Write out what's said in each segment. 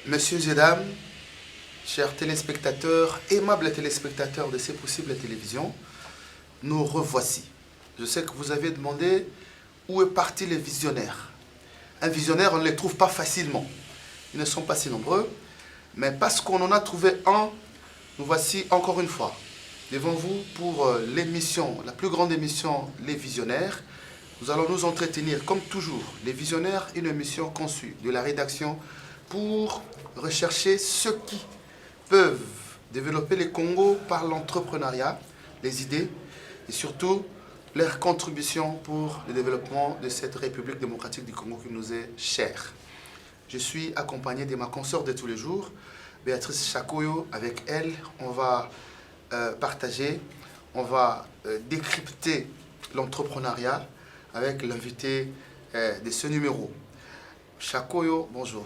Messieurs et dames, chers téléspectateurs, aimables téléspectateurs de C'est possible la télévision, nous revoici. Je sais que vous avez demandé où est parti les visionnaires. Un visionnaire, on ne les trouve pas facilement. Ils ne sont pas si nombreux, mais parce qu'on en a trouvé un, nous voici encore une fois devant vous pour l'émission, la plus grande émission, Les Visionnaires. Nous allons nous entretenir, comme toujours, Les Visionnaires, une émission conçue de la rédaction pour rechercher ceux qui peuvent développer les Congos par l'entrepreneuriat, les idées et surtout leur contribution pour le développement de cette République démocratique du Congo qui nous est chère. Je suis accompagné de ma consoeur de tous les jours, Béatrice Chakoyo. Avec elle, on va partager, on va décrypter l'entrepreneuriat avec l'invité de ce numéro. Chakoyo, bonjour.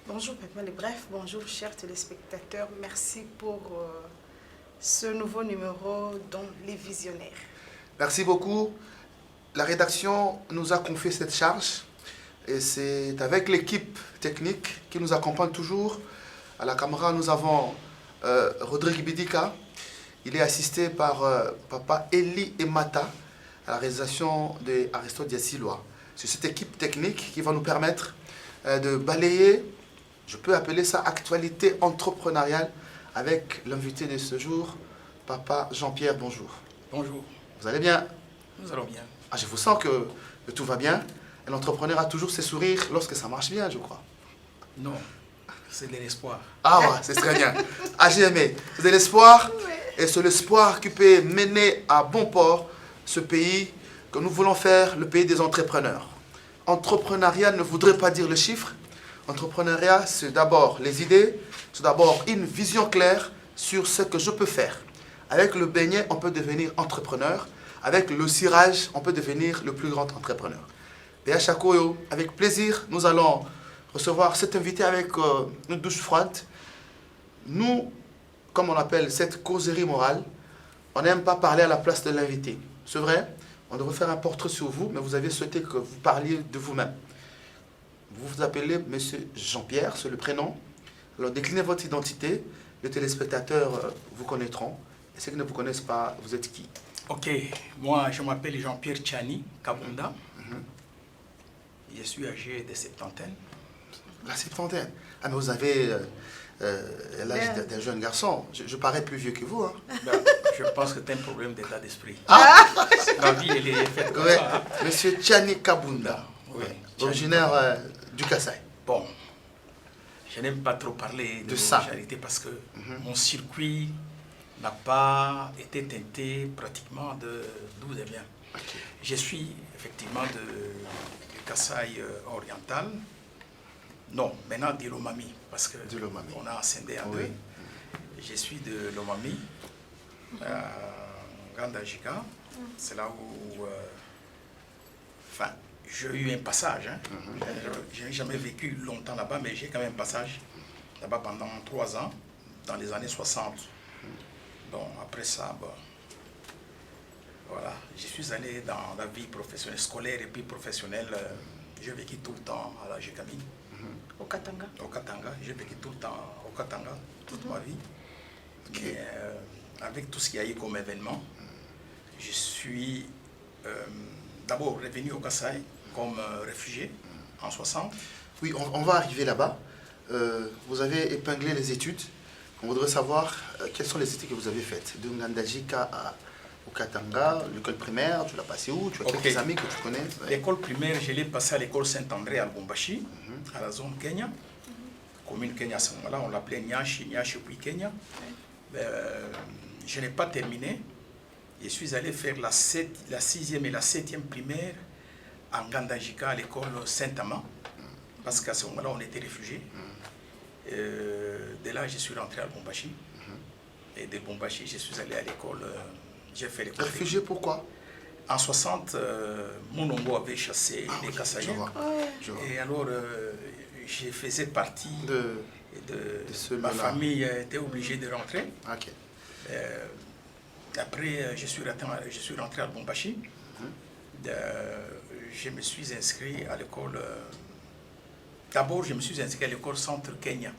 Bonjour Papa Le Bref, bonjour chers téléspectateurs, merci pour ce nouveau numéro dans Les Visionnaires. Merci beaucoup. La rédaction nous a confié cette charge et c'est avec l'équipe technique qui nous accompagne toujours. À la caméra, nous avons Rodrigue Bidika. Il est assisté par Papa Eli Emata à la réalisation de Aristote Diassiloa. C'est cette équipe technique qui va nous permettre de balayer, je peux appeler ça actualité entrepreneuriale, avec l'invité de ce jour, Papa Jean-Pierre, bonjour. Bonjour. Vous allez bien? Nous allons bien. Ah, je vous sens que tout va bien. Et l'entrepreneur a toujours ses sourires lorsque ça marche bien, je crois. Non, c'est de l'espoir. Ah ouais, c'est très bien. Ah, j'ai aimé. C'est de l'espoir. Et c'est l'espoir qui peut mener à bon port ce pays que nous voulons faire, le pays des entrepreneurs. Entrepreneuriat ne voudrait pas dire le chiffre. Entrepreneuriat, c'est d'abord les idées, c'est d'abord une vision claire sur ce que je peux faire. Avec le beignet, on peut devenir entrepreneur. Avec le cirage, on peut devenir le plus grand entrepreneur. Béa Chakoyo, avec plaisir, nous allons recevoir cet invité avec une douche froide. Nous, comme on appelle cette causerie morale, on n'aime pas parler à la place de l'invité. C'est vrai, on devrait faire un portrait sur vous, mais vous avez souhaité que vous parliez de vous-même. Vous vous appelez Monsieur Jean-Pierre, c'est le prénom. Alors déclinez votre identité, les téléspectateurs vous connaîtront. Et ceux qui ne vous connaissent pas, vous êtes qui? Ok, moi je m'appelle Jean-Pierre Tchani Kabunda. Je suis âgé de septantaine. La septantaine. Ah mais vous avez l'âge d'un jeune garçon. Je parais plus vieux que vous. Hein. Ben, je pense que c'est un problème d'état d'esprit. Ah La vie, elle est faite comme ouais. ça. Hein. Monsieur Tchani Kabunda, Oui, originaire du Kasaï. Bon, je n'aime pas trop parler de ça. charité parce que mon circuit n'a pas été teinté pratiquement d'où je viens. Okay. Je suis effectivement du Kasaï oriental. Non, maintenant de l'Omami, parce que on a scindé en deux. Je suis de l'Omami, Gandajika. C'est là où, enfin, j'ai eu un passage. Hein. Je n'ai jamais vécu longtemps là-bas, mais j'ai quand même un passage là-bas pendant 3 ans, dans les années 60. Bon, après ça, bon, voilà, je suis allé dans la vie professionnelle, scolaire et puis professionnelle. J'ai vécu tout le temps à la GKMI. Au Katanga. Au Katanga, j'ai vécu tout le temps au Katanga, toute ma vie. Okay. Mais avec tout ce qu'il y a eu comme événement, je suis d'abord revenu au Kasaï comme réfugié en 60. Oui, on va arriver là-bas. Vous avez épinglé les études. On voudrait savoir quelles sont les études que vous avez faites. De Ngandajika au Katanga, l'école primaire, tu l'as passé où? Tu as quelques amis que tu connais? L'école primaire, je l'ai passée à l'école Saint-André à Lubumbashi, à la zone Kenya. Commune Kenya à ce moment-là, on l'appelait Nyashi puis Kenya. Je n'ai pas terminé. Je suis allé faire la 6e et la 7e primaire en Ngandajika à l'école Saint-Amand, parce qu'à ce moment-là, on était réfugiés. De là, je suis rentré à Lubumbashi. Et de Lubumbashi, je suis allé à l'école. J'ai fait l'école. Réfugié, pourquoi? En 60, Monongo avait chassé les Kassaïens. Et alors, je faisais partie de ma famille était obligée de rentrer. Okay. Après, je suis rentré à Lubumbashi. Je me suis inscrit à l'école D'abord, je me suis inscrit à l'école Centre Kenya.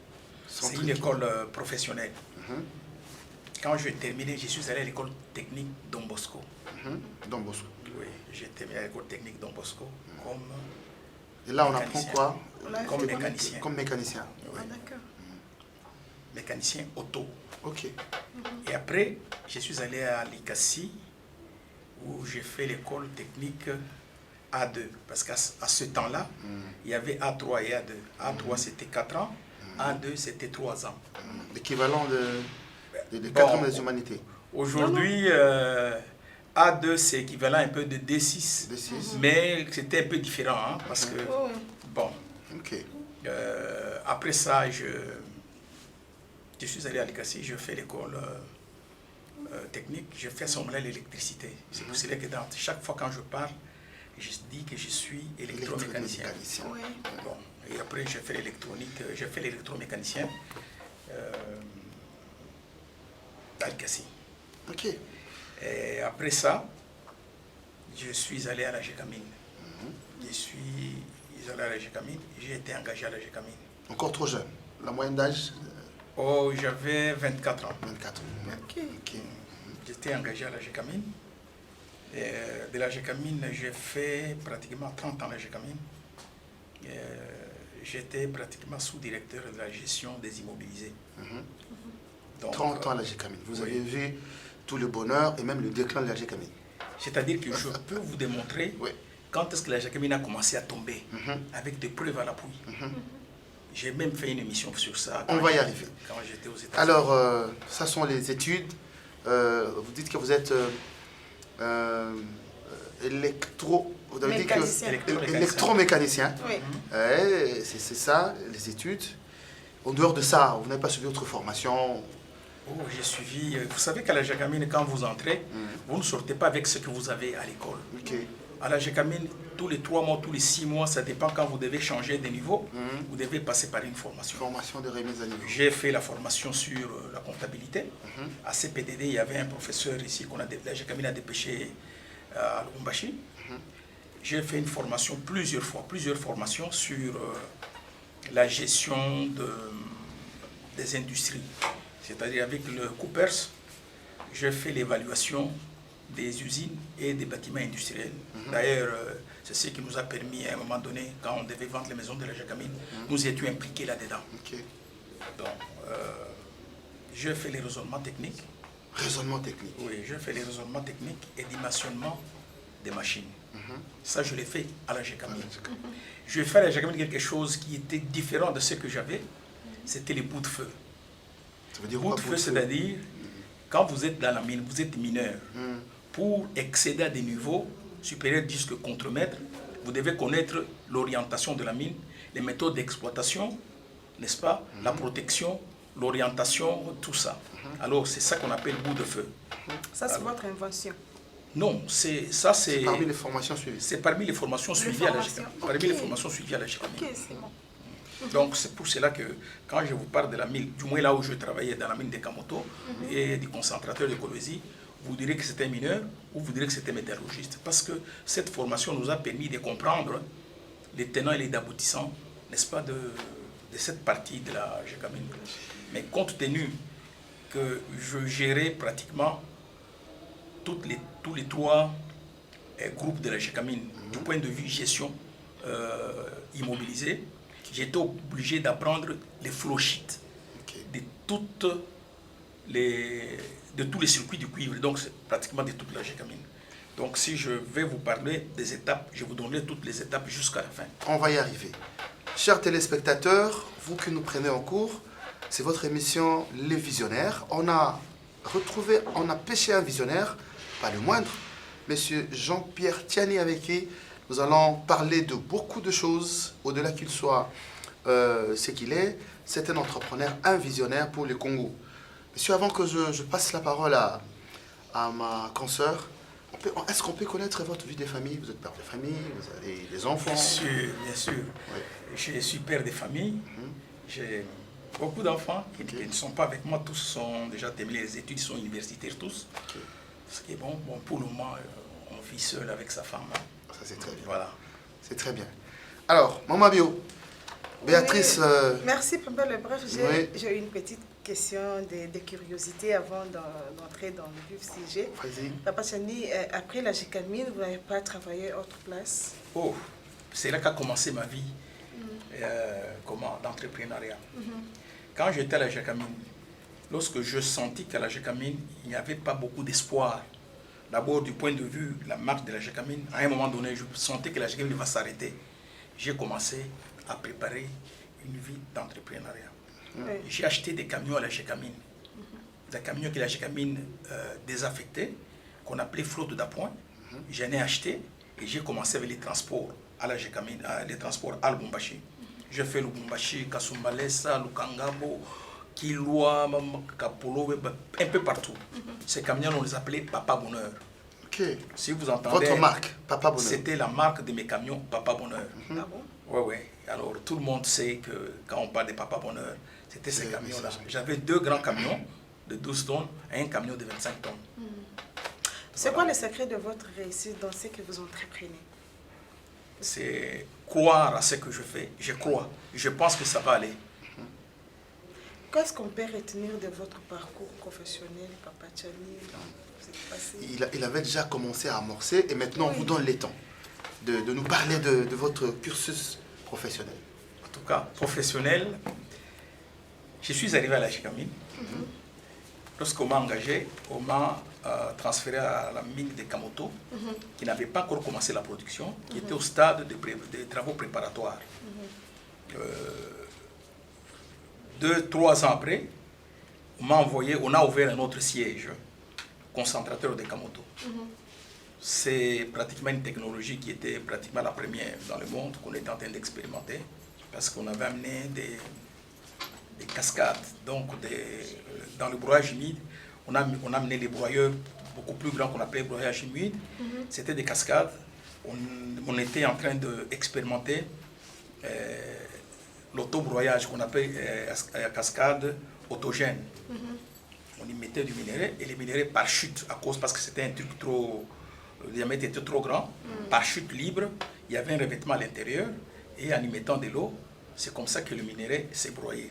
C'est une école professionnelle. Quand j'ai terminé, je suis allé à l'école technique Don Bosco. Don Bosco. Oui, j'ai terminé à l'école technique Don Bosco comme Et là, on mécanicien. apprend quoi? Comme mécanicien. Comme mécanicien. Oui. Ah, d'accord. Mécanicien auto. Ok. Et après, je suis allé à l'ICASI où j'ai fait l'école technique A2. Parce qu'à ce temps-là, il y avait A3 et A2. A3, c'était 4 ans. A2, c'était 3 ans. L'équivalent de 4 ans des humanités. Aujourd'hui, A2, c'est équivalent un peu de D6. D6. Mais c'était un peu différent. Hein, parce que, Oh, bon, Ok. après ça, je suis allé à l'ICASI, je fais l'école technique, je fais assembler l'électricité. C'est pour cela que chaque fois quand je parle, je dis que je suis électromécanicien. oui. Bon, et après, je fais l'électronique, je fais l'électromécanicien à l'ICASI. Ok. Et après ça, je suis allé à la GECAMINE. Je suis allé à la GECAMINE, j'ai été engagé à la GECAMINE. Encore trop jeune. La moyenne d'âge? Oh, j'avais 24 ans. 24. Ok. Ok. J'étais engagé à la GECAMINE. Et de la GECAMINE, j'ai fait pratiquement 30 ans à la GECAMINE. J'étais pratiquement sous-directeur de la gestion des immobilisés. Donc, 30 ans à la GECAMINE. Vous oui. avez vu tout le bonheur et même le déclin de la GECAMINE. C'est-à-dire que je peux vous démontrer Oui. quand est-ce que la GECAMINE a commencé à tomber, avec des preuves à l'appui. J'ai même fait une émission sur ça. On va y arriver. Quand j'étais aux États-Unis. Alors, ça sont les études. Vous dites que vous êtes vous avez dit que Mécanicien. électromécanicien. Oui. C'est ça, les études. En dehors de ça, vous n'avez pas suivi d'autres formations? Oh, j'ai suivi. Vous savez qu'à la GECAMINE, quand vous entrez, vous ne sortez pas avec ce que vous avez à l'école. Ok. À la GECAMINE, tous les 3 mois, tous les 6 mois, ça dépend quand vous devez changer de niveau, vous devez passer par une formation. Formation de remise à niveau. J'ai fait la formation sur la comptabilité. À CPDD, il y avait un professeur ici qu'on a, la GECAMINE a dépêché à Lubumbashi. J'ai fait une formation plusieurs formations sur la gestion des industries. C'est-à-dire avec le Coopers, j'ai fait l'évaluation des usines et des bâtiments industriels. D'ailleurs, c'est ce qui nous a permis à un moment donné, quand on devait vendre les maisons de la GECAMINE, nous étions impliqués là-dedans. Ok. Donc, j'ai fait les raisonnements techniques. Raisonnement technique. Oui, j'ai fait les raisonnements techniques et dimensionnement des machines. Ça, je l'ai fait à la GECAMINE. Je vais faire à la GECAMINE quelque chose qui était différent de ce que j'avais. C'était les bouts de feu. Ça veut dire Bout quoi, de bout feu, de feu? c'est-à-dire, quand vous êtes dans la mine, vous êtes mineur. Pour accéder à des niveaux supérieurs jusqu'au contremaître, vous devez connaître l'orientation de la mine, les méthodes d'exploitation, n'est-ce pas, la protection, l'orientation, tout ça. Alors, c'est ça qu'on appelle bout de feu. Ça, c'est votre invention. Non, c'est Parmi les formations suivies. c'est parmi les formations suivies à la formations, GECAMINE. Parmi ok. les formations suivies à la GECAMINE. Ok, c'est bon. Donc c'est pour cela que quand je vous parle de la mine, du moins là où je travaillais dans la mine de Kamoto et du concentrateur de Kolwezi, vous direz que c'était mineur ou vous direz que c'était métallurgiste. Parce que cette formation nous a permis de comprendre les tenants et les aboutissants, n'est-ce pas, de cette partie de la GECAMINE. Mais compte tenu que je gérais pratiquement tous les 3 groupes de la GECAMINE, du point de vue gestion immobilisée, j'étais obligé d'apprendre les flowsheets de tous les circuits du cuivre, donc c'est pratiquement de toute la GECAMINE. Donc si je vais vous parler des étapes, je vous donnerai toutes les étapes jusqu'à la fin. On va y arriver. Chers téléspectateurs, vous qui nous prenez en cours, c'est votre émission Les Visionnaires. On a pêché un visionnaire, pas le moindre, Monsieur Jean-Pierre Tiani, avec qui nous allons parler de beaucoup de choses, au-delà qu'il soit ce qu'il est. C'est un entrepreneur, un visionnaire pour le Congo. Monsieur, avant que je passe la parole à ma consoeur, est-ce qu'on peut connaître votre vie de famille? Vous êtes père de famille, vous avez des enfants? Bien sûr, bien sûr. Oui. Je suis père de famille. J'ai beaucoup d'enfants qui ne sont pas avec moi. Tous sont déjà terminés les études, ils sont universitaires tous. Ce qui est bon. Bon, pour le moment, on vit seul avec sa femme. Ça, c'est très bien. Voilà. C'est très bien. Alors, Maman Bio, Béatrice... Oui. Merci, Papa le Bref. Oui. J'ai une petite question de curiosité avant d'entrer dans le vif sujet. Vas-y. Papa Chani, après la GECAMIN, vous n'avez pas travaillé autre place? Oh, c'est là qu'a commencé ma vie d'entrepreneuriat. Quand j'étais à la GECAMIN, lorsque je sentis qu'à la GECAMIN, il n'y avait pas beaucoup d'espoir. D'abord, du point de vue de la marque de la GECAMIN, à un moment donné, je sentais que la GECAMIN va s'arrêter. J'ai commencé à préparer une vie d'entrepreneuriat. J'ai acheté des camions à la GECAMIN. Des camions que la GECAMIN désaffectait, qu'on appelait flotte d'appoint. J'en ai acheté et j'ai commencé avec les transports à la GECAMIN, les transports à Lubumbashi. J'ai fait Lubumbashi, Kasumbalesa, Lukangabo, Kilwa, Kapolo, un peu partout. Ces camions, on les appelait Papa Bonheur. Okay. Si vous entendez, votre marque, Papa Bonheur. C'était la marque de mes camions, Papa Bonheur. Ah bon? Oui. Alors, tout le monde sait que quand on parle de Papa Bonheur, c'était ces camions-là. J'avais 2 grands camions de 12 tonnes et un camion de 25 tonnes. C'est quoi le secret de votre réussite dans ce que vous entreprenez? C'est croire à ce que je fais. Je crois. Je pense que ça va aller. Qu'est-ce qu'on peut retenir de votre parcours professionnel, Papa Chani? Il avait déjà commencé à amorcer et maintenant on vous donne les temps de nous parler de votre cursus professionnel. En tout cas, professionnel, je suis arrivé à la GECAMIN. Lorsqu'on m'a engagé, on m'a transféré à la mine de Kamoto, qui n'avait pas encore commencé la production, qui était au stade des travaux préparatoires. 2-3 ans après, on m'a envoyé, on a ouvert un autre siège, concentrateur de Kamoto. C'est pratiquement une technologie qui était pratiquement la première dans le monde qu'on était en train d'expérimenter, parce qu'on avait amené des cascades. Donc, dans le broyage humide, on a amené les broyeurs beaucoup plus grands qu'on appelait broyage humide. C'était des cascades. On était en train d'expérimenter l'autobroyage qu'on appelle cascade autogène. On y mettait du minerai et les minéraux par chute, parce que c'était un truc trop... Le diamètre était trop grand. Par chute libre, il y avait un revêtement à l'intérieur et en y mettant de l'eau, c'est comme ça que le minerai s'est broyé.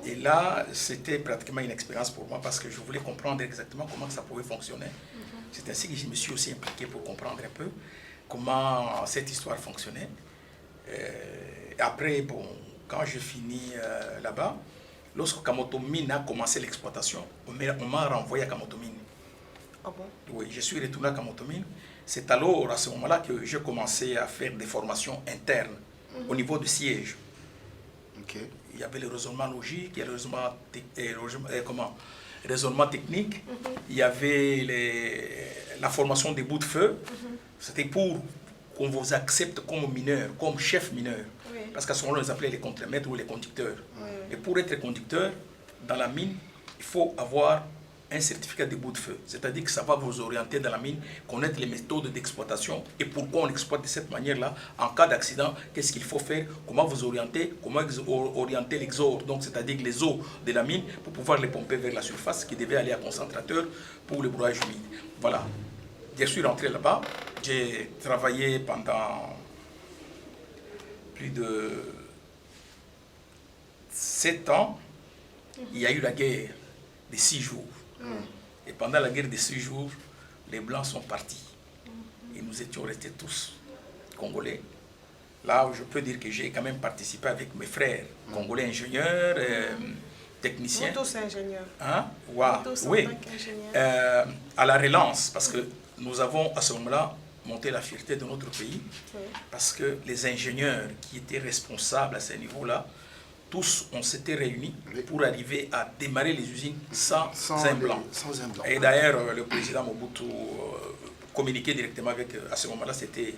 Et là, c'était pratiquement une expérience pour moi parce que je voulais comprendre exactement comment ça pouvait fonctionner. C'est ainsi que je me suis aussi impliqué pour comprendre un peu comment cette histoire fonctionnait. Après, bon, quand je finis là-bas, lorsque Kamoto Mine a commencé l'exploitation, on m'a renvoyé à Kamoto Mine. Ah bon? Oui, je suis retourné à Kamoto Mine. C'est alors, à ce moment-là, que j'ai commencé à faire des formations internes au niveau du siège. Okay. Il y avait le raisonnement logique, il y a le raisonnement technique, il y avait la formation des bouts de feu. C'était pour qu'on vous accepte comme mineur, comme chef mineur. Oui. Parce qu'à ce moment-là, on les appelait les contremaîtres ou les conducteurs. Et pour être conducteur, dans la mine, il faut avoir un certificat de bout de feu. C'est-à-dire que ça va vous orienter dans la mine, connaître les méthodes d'exploitation et pourquoi on exploite de cette manière-là. En cas d'accident, qu'est-ce qu'il faut faire, comment vous orienter, comment orienter l'exode, donc c'est-à-dire les eaux de la mine pour pouvoir les pomper vers la surface qui devait aller à concentrateur pour le broyage humide. Voilà. Je suis rentré là-bas, j'ai travaillé pendant plus de 7 ans. Il y a eu la guerre de 6 jours. Et pendant la guerre de 6 jours, les Blancs sont partis. Et nous étions restés tous Congolais. Là où je peux dire que j'ai quand même participé avec mes frères, Congolais ingénieurs, techniciens. Vous tous ingénieurs. Hein? Wow. Vous tous Oui. en tant qu'ingénieurs. À la relance, parce que nous avons à ce moment-là monté la fierté de notre pays, parce que les ingénieurs qui étaient responsables à ce niveau-là, tous, on s'était réunis pour arriver à démarrer les usines sans un blanc. Et d'ailleurs, le président Mobutu communiquait directement avec, à ce moment-là, c'était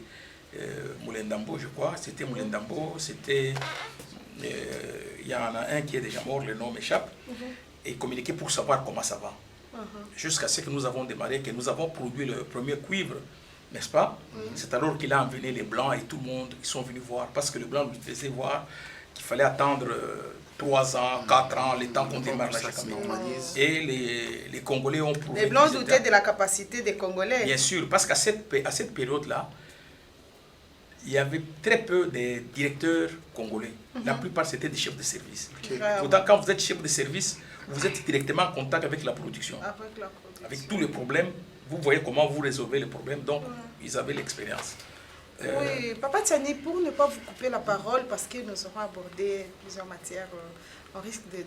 Moulendambo, je crois. C'était Moulendambo, c'était... Il y en a un qui est déjà mort, le nom m'échappe. Et communiquait pour savoir comment ça va. Jusqu'à ce que nous avons démarré, que nous avons produit le premier cuivre, n'est-ce pas? C'est alors qu'il a emmené les Blancs et tout le monde, ils sont venus voir, parce que le Blanc lui faisait voir qu'il fallait attendre 3 ans, 4 ans, le temps qu'on démarre la GECAMIN. Et les Congolais ont prouvé... Les Blancs doutaient de la capacité des Congolais. Bien sûr, parce qu'à cette période-là, il y avait très peu de directeurs congolais. La plupart, c'était des chefs de service. Ok. Pourtant, quand vous êtes chef de service, vous êtes directement en contact avec la production. Avec la production. Avec tous les problèmes, vous voyez comment vous résolvez les problèmes. Donc, ils avaient l'expérience. Oui, Papa Tiani, pour ne pas vous couper la parole, parce que nous aurons abordé plusieurs matières, on risque de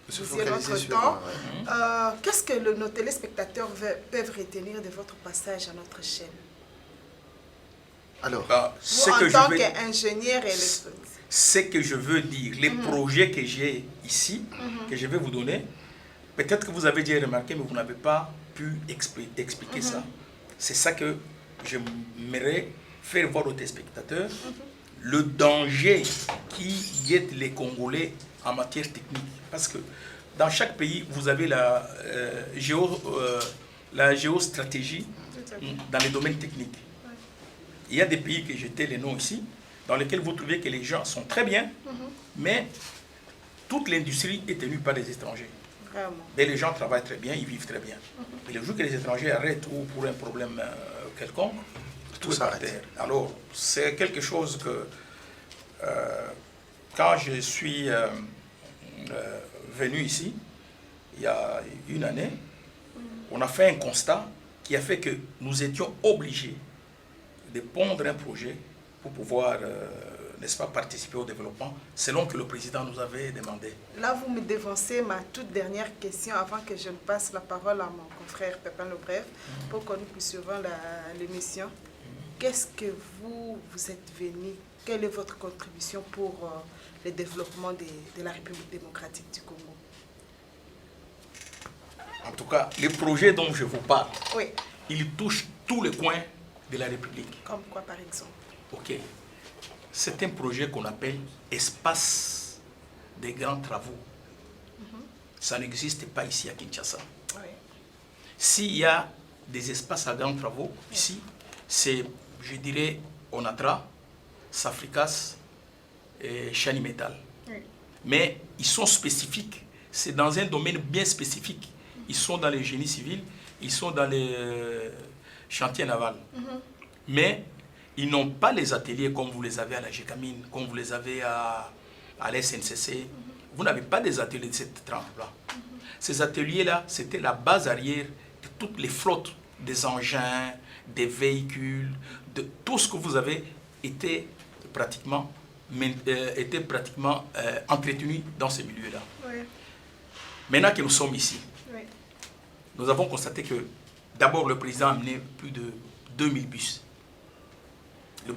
Se bousiller focaliser notre sur- temps. ouais. Qu'est-ce que nos téléspectateurs peuvent retenir de votre passage à notre chaîne? Alors, Ce Vous, que en je tant vais- qu'ingénieur électronique. ce que je veux dire, les projets que j'ai ici, que je vais vous donner, peut-être que vous avez déjà remarqué, mais vous n'avez pas pu expliquer ça. C'est ça que j'aimerais faire voir aux téléspectateurs, le danger qui guette les Congolais en matière technique. Parce que dans chaque pays, vous avez la géostratégie dans les domaines techniques. Il y a des pays que j'étais les noms ici, dans lesquels vous trouvez que les gens sont très bien, mais toute l'industrie est tenue par les étrangers. Vraiment. Mais les gens travaillent très bien, ils vivent très bien. Mais le jour que les étrangers arrêtent ou pour un problème quelconque, tout Tout s'arrête. s'arrête. Alors, c'est quelque chose que, quand je suis venu ici, il y a une année, on a fait un constat qui a fait que nous étions obligés de pondre un projet pour pouvoir, n'est-ce pas, participer au développement, selon que le président nous avait demandé. Là, vous me devancez ma toute dernière question avant que je ne passe la parole à mon confrère Pépin Le Bref pour que nous poursuivons l'émission. Qu'est-ce que vous êtes venu, quelle est votre contribution pour le développement de la République démocratique du Congo? En tout cas, les projets dont je vous parle, Oui, ils touchent tous les coins de la République. comme quoi par exemple? Ok. C'est un projet qu'on appelle espace des grands travaux. Ça n'existe pas ici à Kinshasa. Oui. S'il y a des espaces à grands travaux, ici, c'est, je dirais, Onatra, Safricas et Chani Metal. Oui. Mais ils sont spécifiques. C'est dans un domaine bien spécifique. Ils sont dans les génies civils, ils sont dans les chantiers navals. Mais ils n'ont pas les ateliers comme vous les avez à la GECAMINE, comme vous les avez à la SNCC. Vous n'avez pas des ateliers de cette trempe-là. Ces ateliers-là, c'était la base arrière de toutes les flottes des engins, des véhicules, de tout ce que vous avez été pratiquement entretenu dans ces milieux-là. Oui. Maintenant que nous sommes ici, Oui. nous avons constaté que d'abord le président a amené plus de 2000 bus.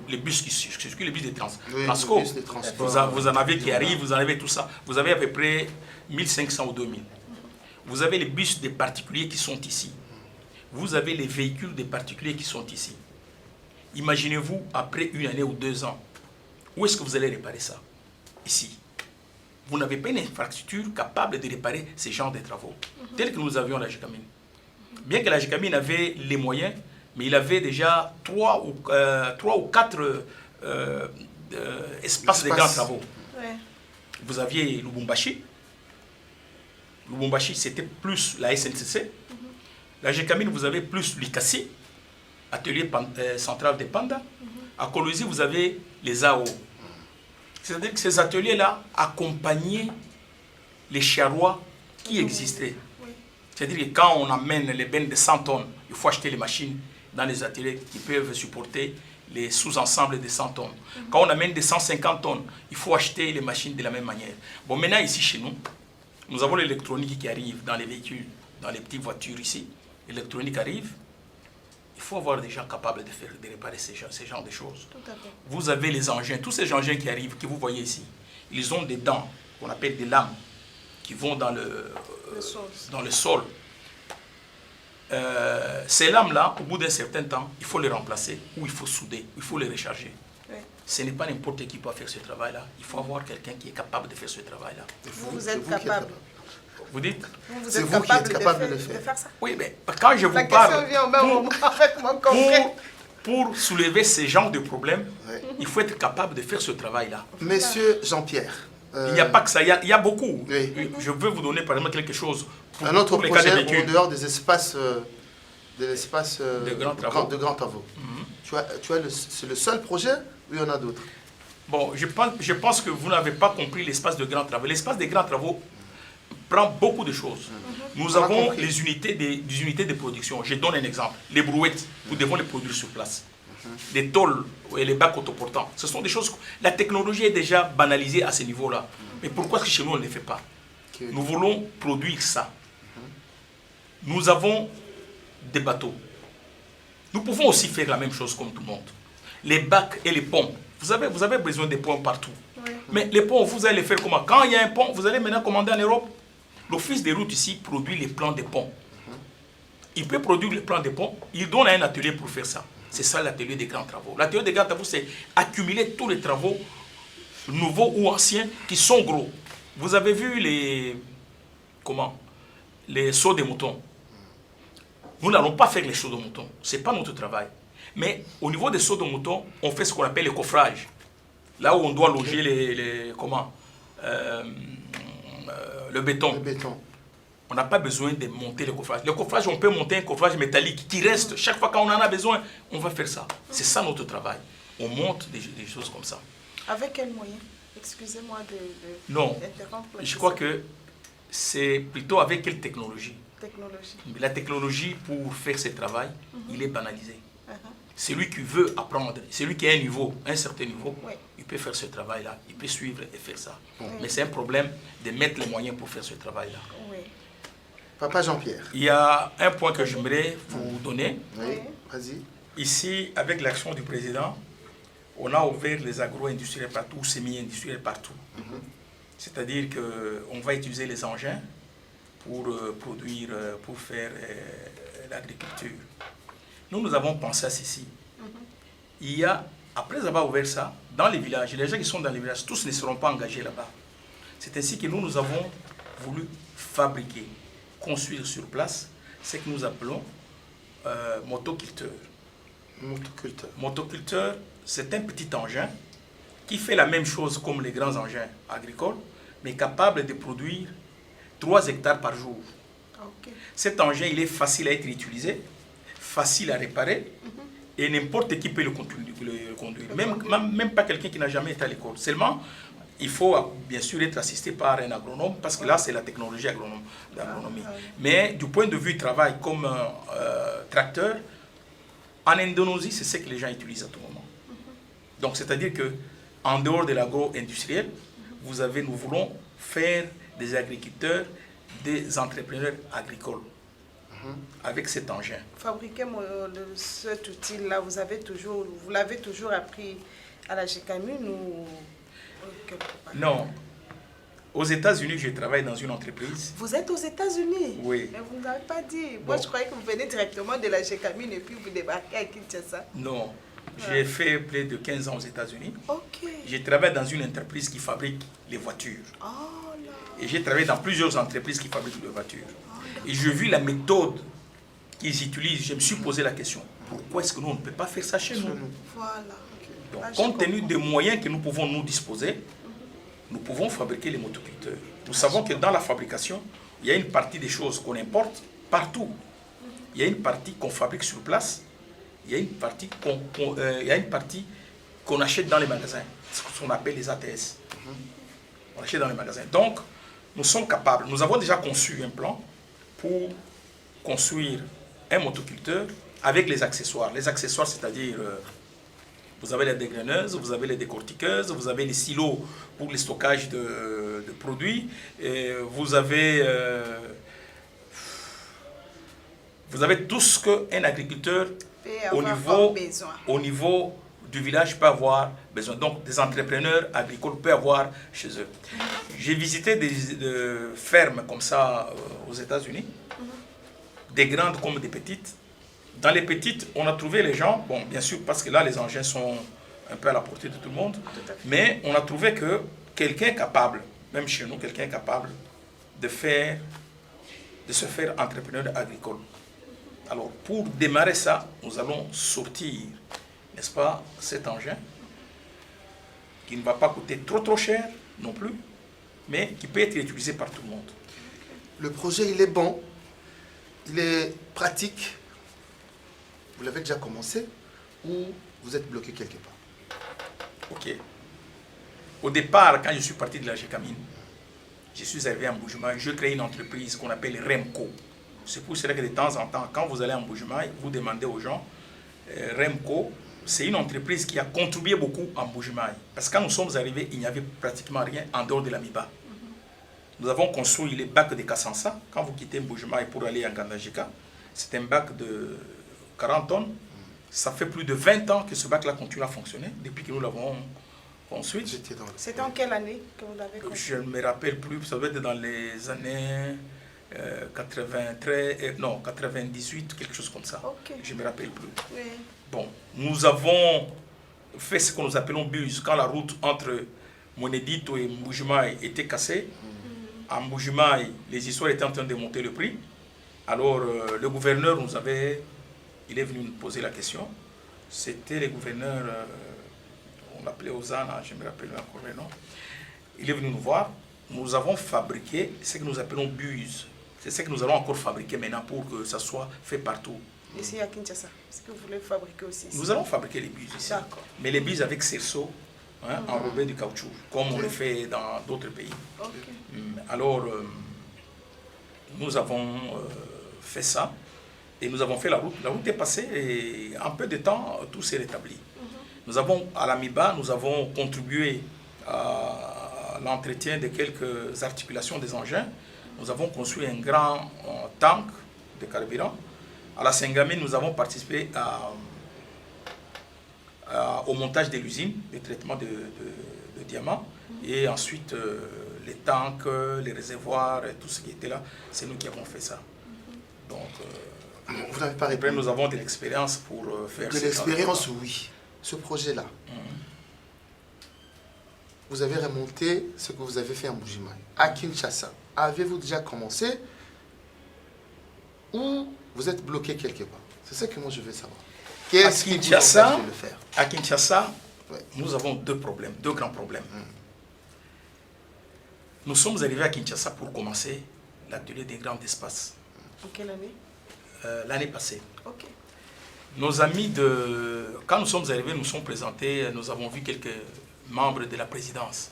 Les bus qui circulent, les bus de Oui, Transco. les bus de transport. Vous en avez qui arrivent, vous en avez tout ça. Vous avez à peu près 1500 ou 2000. Vous avez les bus des particuliers qui sont ici. Vous avez les véhicules des particuliers qui sont ici. Imaginez-vous, après une année ou 2 ans, où est-ce que vous allez réparer ça? Ici. Vous n'avez pas une infrastructure capable de réparer ces genres de travaux, tels que nous avions à la GECAMINE. Bien que la GECAMINE avait les moyens, mais il avait déjà 3 ou 4 espaces de grands travaux. Oui. Vous aviez Lubumbashi. Lubumbashi, c'était plus la SNCC. La GECAMINE, vous avez plus l'ICASI, atelier central de Panda. À Kolwezi, vous avez les AO. C'est-à-dire que ces ateliers-là accompagnaient les charrois qui existaient. Oui. C'est-à-dire que quand on amène les bennes de 100 tonnes, il faut acheter les machines dans les ateliers qui peuvent supporter les sous-ensembles de 100 tonnes. Quand on amène des 150 tonnes, il faut acheter les machines de la même manière. Bon, maintenant ici chez nous, nous avons l'électronique qui arrive dans les véhicules, dans les petites voitures ici. L'électronique arrive. Il faut avoir des gens capables de réparer ces genres de choses. Tout à fait. Vous avez les engins, tous ces engins qui arrivent, que vous voyez ici, ils ont des dents qu'on appelle des lames qui vont dans le sol. Ces lames-là, au bout d'un certain temps, il faut les remplacer ou il faut souder, il faut les recharger. Oui. Ce n'est pas n'importe qui peut faire ce travail-là. Il faut avoir quelqu'un qui est capable de faire ce travail-là. Vous êtes capable. Vous dites? Vous C'est êtes vous qui êtes capable capable de de le faire ça? Oui, mais quand je vous La question parle, vient au même moment avec mon confrère. pour soulever ces genres de problèmes, Ouais. il faut être capable de faire ce travail-là. Monsieur Jean-Pierre. Il n'y a pas que ça, il y a beaucoup. Oui. Je veux vous donner par exemple quelque chose Un autre pour les cas de projet en véhicules. dehors des espaces, de De grands travaux. de grands travaux. C'est le seul projet ou il y en a d'autres? Bon, je pense que vous n'avez pas compris l'espace de grands travaux. L'espace des grands travaux prend beaucoup de choses. Nous avons les unités de production. Je donne un exemple. Les brouettes, nous devons les produire sur place. Les tôles et les bacs autoportants. Ce sont des choses... La technologie est déjà banalisée à ce niveau-là. Mais pourquoi chez nous, on ne les fait pas? Nous voulons produire ça. Nous avons des bateaux. Nous pouvons aussi faire la même chose comme tout le monde. Les bacs et les ponts. Vous avez besoin des ponts partout. Oui. Mais les ponts, vous allez les faire comment? Quand il y a un pont, vous allez maintenant commander en Europe. L'Office des routes ici produit les plans des ponts. Il peut produire les plans des ponts. Il donne un atelier pour faire ça. C'est ça l'atelier des grands travaux. L'atelier des grands travaux, c'est accumuler tous les travaux nouveaux ou anciens qui sont gros. Vous avez vu les sauts de moutons. Nous n'allons pas faire les sauts de moutons. Ce n'est pas notre travail. Mais au niveau des sauts de moutons, on fait ce qu'on appelle le coffrage. Là où on doit loger le béton. Le béton. On n'a pas besoin de monter le coffrage. Le coffrage, on peut monter un coffrage métallique qui reste. Chaque fois qu'on en a besoin, on va faire ça. C'est ça notre travail. On monte des choses comme ça. Avec quel moyen? Excusez-moi de Non, d'interrompre. je crois que c'est plutôt avec quelle technologie. Technologie. La technologie pour faire ce travail, il est banalisé. Uh-huh. Celui qui veut apprendre, celui qui a un certain niveau, Oui. il peut faire ce travail-là, il peut suivre et faire ça. Oui. Mais c'est un problème de mettre les moyens pour faire ce travail-là. Oui. Papa Jean-Pierre. Il y a un point que j'aimerais vous donner. Oui, vas-y. Ici, avec l'action du président, on a ouvert les agro-industriels partout, semi-industriels partout. C'est-à-dire qu'on va utiliser les engins pour produire, pour faire l'agriculture. Nous avons pensé à ceci. Il y a, après avoir ouvert ça, dans les villages, les gens qui sont dans les villages, tous ne seront pas engagés là-bas. C'est ainsi que nous avons voulu fabriquer, construire sur place ce que nous appelons motoculteur. Motoculteur. Motoculteur, c'est un petit engin qui fait la même chose comme les grands engins agricoles, mais capable de produire 3 hectares par jour. Ok. Cet engin, il est facile à être utilisé, facile à réparer, et n'importe qui peut le conduire. Même pas quelqu'un qui n'a jamais été à l'école. Seulement, il faut bien sûr être assisté par un agronome, parce que là, c'est la technologie d'agronomie. Mais du point de vue travail comme tracteur, en Indonésie, c'est ce que les gens utilisent à tout moment. Donc, c'est-à-dire qu'en dehors de l'agro-industriel, nous voulons faire des agriculteurs, des entrepreneurs agricoles avec cet engin. Fabriquer cet outil-là, vous l'avez toujours appris à la GECAMIN ou quelque part? Non. Aux États-Unis, je travaille dans une entreprise. Vous êtes aux États-Unis? Oui. Mais vous n'avez pas dit. Moi, je croyais que vous venez directement de la GECAMIN et puis vous débarquez à Kinshasa. Non. J'ai fait plus de 15 ans aux États-Unis. Ok. Je travaille dans une entreprise qui fabrique les voitures. Oh là. Et j'ai travaillé dans plusieurs entreprises qui fabriquent les voitures. Et j'ai vu la méthode qu'ils utilisent. Je me suis posé la question, pourquoi est-ce que nous, on ne peut pas faire ça chez nous? Voilà. Donc, Ah, je compte tenu comprends. des moyens que nous pouvons nous disposer, nous pouvons fabriquer les motoculteurs. Nous savons que dans la fabrication, il y a une partie des choses qu'on importe partout. Il y a une partie qu'on fabrique sur place. Il y a une partie qu'on achète dans les magasins, ce qu'on appelle les ATS. On achète dans les magasins. Donc, nous sommes capables, nous avons déjà conçu un plan pour construire un motoculteur avec les accessoires. Les accessoires, c'est-à-dire, vous avez les dégraineuses, vous avez les décortiqueuses, vous avez les silos pour le stockage de produits, et vous avez tout ce qu'un agriculteur au niveau du village peut avoir besoin. Donc, des entrepreneurs agricoles peuvent avoir chez eux. J'ai visité des fermes comme ça aux États-Unis, des grandes comme des petites. Dans les petites, on a trouvé les gens, bon, bien sûr, parce que là, les engins sont un peu à la portée de tout le monde, mais on a trouvé que quelqu'un capable, même chez nous, quelqu'un capable de se faire entrepreneur agricole. Alors, pour démarrer ça, nous allons sortir, n'est-ce pas, cet engin qui ne va pas coûter trop cher non plus, mais qui peut être utilisé par tout le monde. Le projet, il est bon, il est pratique. Vous l'avez déjà commencé. ou vous êtes bloqué quelque part? Ok. Au départ, quand je suis parti de la GECAMINE, je suis arrivé à Mbuji-Mayi, je crée une entreprise qu'on appelle REMCO. C'est pour cela que de temps en temps, quand vous allez à Mbuji-Mayi, vous demandez aux gens, REMCO, c'est une entreprise qui a contribué beaucoup à Mbuji-Mayi. Parce que quand nous sommes arrivés, il n'y avait pratiquement rien en dehors de l'Amiba. Nous avons construit les bacs de Kassansa. Quand vous quittez Mbuji-Mayi pour aller à Ngandajika, c'est un bac de 40 tonnes. Ça fait plus de 20 ans que ce bac-là continue à fonctionner, depuis que nous l'avons construit. C'était en quelle année que vous l'avez construit? Je ne me rappelle plus, ça doit être dans les années 93, non, 98, quelque chose comme ça. Okay. Je ne me rappelle plus. Oui. Bon, nous avons fait ce que nous appelons buse. Quand la route entre Monedito et Mbuji-Mayi était cassée, à Mbuji-Mayi, les histoires étaient en train de monter le prix. Alors, le gouverneur il est venu nous poser la question. C'était le gouverneur, on l'appelait Ozana, je me rappelle encore le nom. Il est venu nous voir. Nous avons fabriqué ce que nous appelons buse. C'est ce que nous allons encore fabriquer maintenant pour que ça soit fait partout. Ici à Kinshasa, est-ce que vous voulez fabriquer aussi ici? Nous allons fabriquer les buses ici. Mais les buses avec cerceau, enrobés de caoutchouc, comme on le fait dans d'autres pays. Okay. Alors, nous avons fait ça. Et nous avons fait la route. La route est passée et en peu de temps, tout s'est rétabli. Nous avons, à l'Amiba, nous avons contribué à l'entretien de quelques articulations des engins. Nous avons construit un grand tank de carburant. À la Sengamine, nous avons participé au montage de l'usine, de traitement de diamants. Et ensuite, les tanks, les réservoirs, tout ce qui était là, c'est nous qui avons fait ça. Donc, vous n'avez pas répondu. Après, nous avons de l'expérience pour faire de l'expérience, oui. Ce projet-là, vous avez remonté ce que vous avez fait en Mbuji-Mayi. À Kinshasa, avez-vous déjà commencé ou vous êtes bloqué quelque part? C'est ça que moi je veux savoir. Qu'est-ce qui vous empêche de le faire? À Kinshasa, nous avons deux grands problèmes. Nous sommes arrivés à Kinshasa pour commencer l'atelier des grands espaces. En quelle année? L'année passée. Okay. Nos amis quand nous sommes arrivés, nous sommes présentés, nous avons vu quelques membres de la présidence.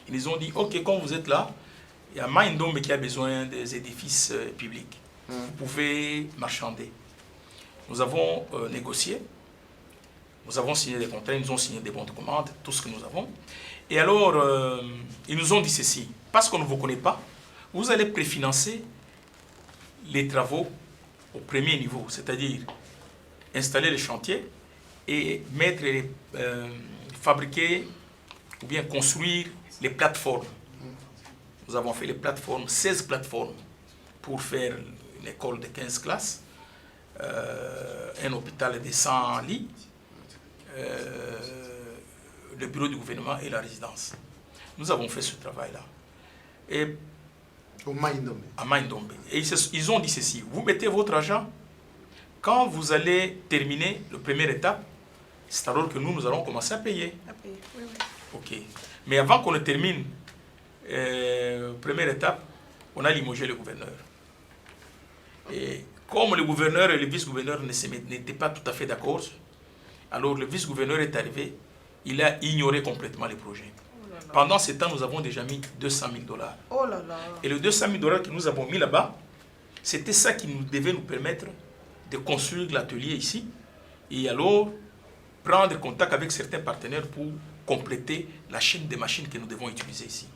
Ils nous ont dit, ok, quand vous êtes là, il y a Maïndombe qui a besoin des édifices publics. Vous pouvez marchander. Nous avons négocié, nous avons signé des contrats, ils nous ont signé des bons de commande, tout ce que nous avons. Et alors, ils nous ont dit ceci, parce qu'on ne vous connaît pas, vous allez préfinancer les travaux au premier niveau, c'est-à-dire installer les chantiers et fabriquer ou bien construire les plateformes. Nous avons fait les plateformes, 16 plateformes pour faire une école de 15 classes, un hôpital de 100 lits, le bureau du gouvernement et la résidence. Nous avons fait ce travail-là. Et à Maïndombe. Et ils ont dit ceci, vous mettez votre argent, quand vous allez terminer la première étape, c'est alors que nous allons commencer à payer. Oui, oui. Ok. Mais avant qu'on ne termine la première étape, on a limogé le gouverneur. Et comme le gouverneur et le vice-gouverneur n'étaient pas tout à fait d'accord, alors le vice-gouverneur est arrivé, il a ignoré complètement les projets. Pendant ce temps, nous avons déjà mis 200 000 $. Oh là là. Et les 200 000 $ que nous avons mis là-bas, c'était ça qui devait nous permettre de construire l'atelier ici. Et alors, prendre contact avec certains partenaires pour compléter la chaîne des machines que nous devons utiliser ici.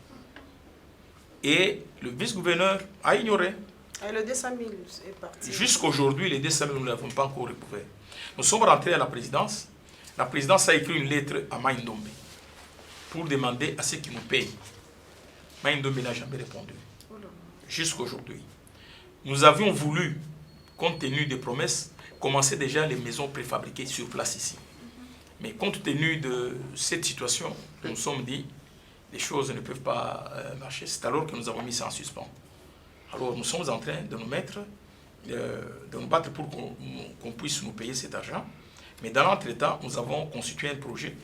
Et le vice-gouverneur a ignoré. Et le 200 000 est parti. Jusqu'aujourd'hui, les 200 000, nous ne l'avons pas encore recouvert. Nous sommes rentrés à la présidence. La présidence a écrit une lettre à Maïndombe pour demander à ceux qui nous payent. Maïndombe n'a jamais répondu. Jusqu'aujourd'hui. Nous avions voulu, compte tenu des promesses, commencer déjà les maisons préfabriquées sur place ici. Mais compte tenu de cette situation, nous nous sommes dit, les choses ne peuvent pas marcher. C'est alors que nous avons mis ça en suspens. Alors nous sommes en train de nous mettre, de nous battre pour qu'on puisse nous payer cet argent. Mais dans l'entretemps, nous avons constitué un projet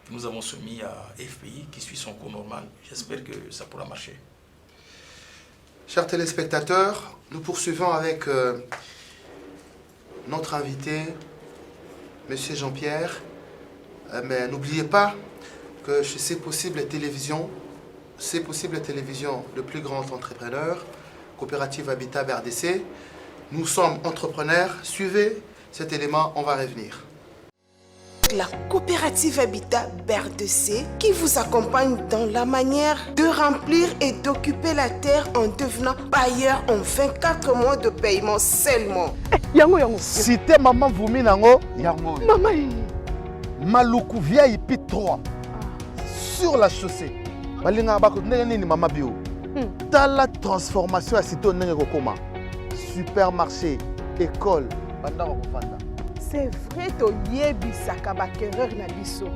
que nous avons soumis à FPI qui suit son cours normal. J'espère que ça pourra marcher. Chers téléspectateurs, nous poursuivons avec notre invité, Monsieur Jean-Pierre, mais n'oubliez pas que chez C'est Possible Télévision, le plus grand entrepreneur, Coopérative Habitat BRDC, nous sommes entrepreneurs. Suivez cet élément, on va revenir. La coopérative Habitat BRDC qui vous accompagne dans la manière de remplir et d'occuper la terre en devenant bailleur en 24 mois de paiement seulement. Cité Maman Voumi Nango, Yango. Maman, Maluku vieille IP 3 sur la chaussée. Balinga bako neni Mama Bio. Dans la transformation à Cité Nenge Kokoma. Supermarché, école, bandara kofanda. C'est vrai to yebisaka bakereur na biso.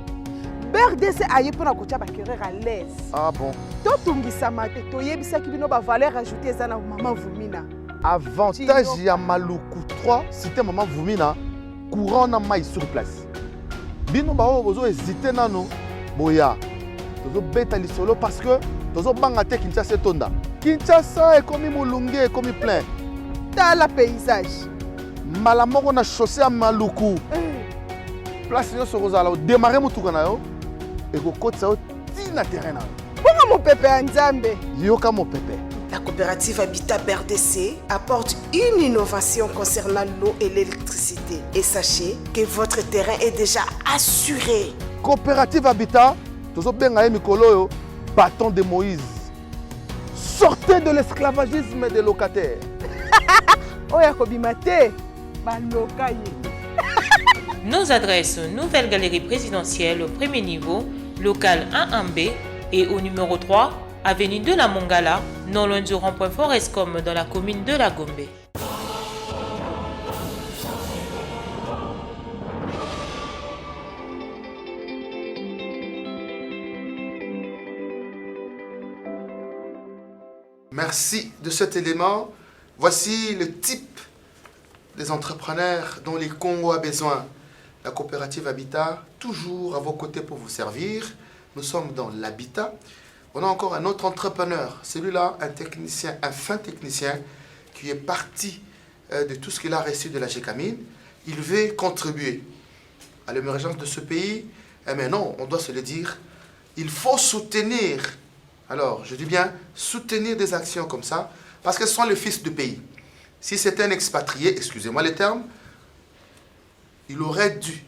BRDC aye pona kotia bakereur à l'aise. Ah bon? To tungisa mate to yebisaki bino ba valeur ajoutée za na Maman Vumina. Avantage ya Maluku 3, Cité Maman Vumina, courant na maille sur place. Bino ba bozo hésiter nano boya. Tozo beta lisolo parce que tozo banga te Kinshasa tonda. Kinshasa est comme Mulunge, est comme plein. Dans la paysage. Malamoko na chaussée à Maluku. Place yo sorozala démarrer mutuka na yo et ko kotsa yo tina terrain na. Bonga mon pépé Nzambe. Yoka mon pépé. La coopérative Habitat BRDC apporte une innovation concernant l'eau et l'électricité. Et sachez que votre terrain est déjà assuré. Coopérative Habitat, tozo benga ye mikolo yo bâton de Moïse. Sortez de l'esclavagisme des locataires. Oya kobimate baloka ye. Nos adresses: Nouvelle Galerie Présidentielle au premier niveau, local 1B et au numéro 3, avenue de la Mongala, non loin du rond-point Forescom dans la commune de La Gombe. Merci de cet élément. Voici le type des entrepreneurs dont les Congo a besoin. La coopérative Habitat, toujours à vos côtés pour vous servir. Nous sommes dans l'habitat. On a encore un autre entrepreneur. Celui-là, un technicien, un fin technicien qui est parti de tout ce qu'il a reçu de la GECAMIN. Il veut contribuer à l'émergence de ce pays. Mais non, on doit se le dire. Il faut soutenir. Alors, je dis bien soutenir des actions comme ça. Parce que ce sont les fils du pays. Si c'était un expatrié, excusez-moi le terme, il aurait dû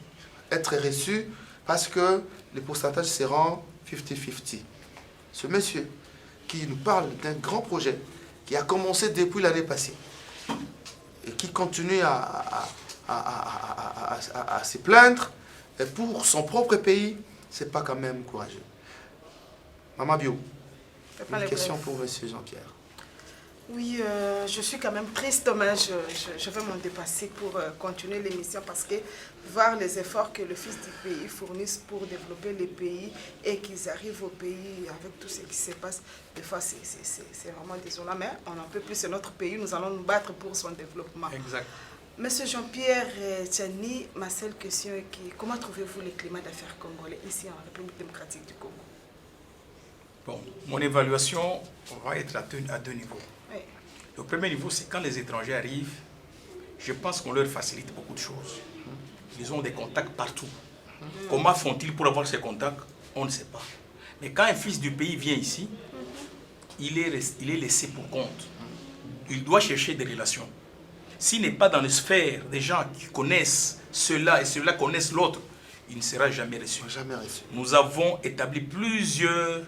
être reçu parce que les pourcentages seront 50-50. Ce monsieur qui nous parle d'un grand projet qui a commencé depuis l'année passée et qui continue à se plaindre pour son propre pays, c'est pas quand même courageux. Maman Bio, une question pour monsieur Jean-Pierre. Oui, je suis quand même triste, mais je vais m'en dépasser pour continuer l'émission parce que voir les efforts que le fils du pays fournissent pour développer le pays et qu'ils arrivent au pays avec tout ce qui se passe, des fois c'est vraiment désolant, mais on n'en peut plus, c'est notre pays, nous allons nous battre pour son développement. Exact. Monsieur Jean-Pierre Tchani, ma seule question est comment trouvez-vous le climat d'affaires congolais ici en République démocratique du Congo? Bon, mon évaluation va être à deux niveaux. Oui. Le premier niveau, c'est quand les étrangers arrivent, je pense qu'on leur facilite beaucoup de choses. Ils ont des contacts partout. Comment font-ils pour avoir ces contacts? On ne sait pas. Mais quand un fils du pays vient ici, il est laissé pour compte. Il doit chercher des relations. S'il n'est pas dans les sphères des gens qui connaissent cela et ceux-là connaissent l'autre, il ne sera jamais reçu. Jamais reçu. Nous avons établi plusieurs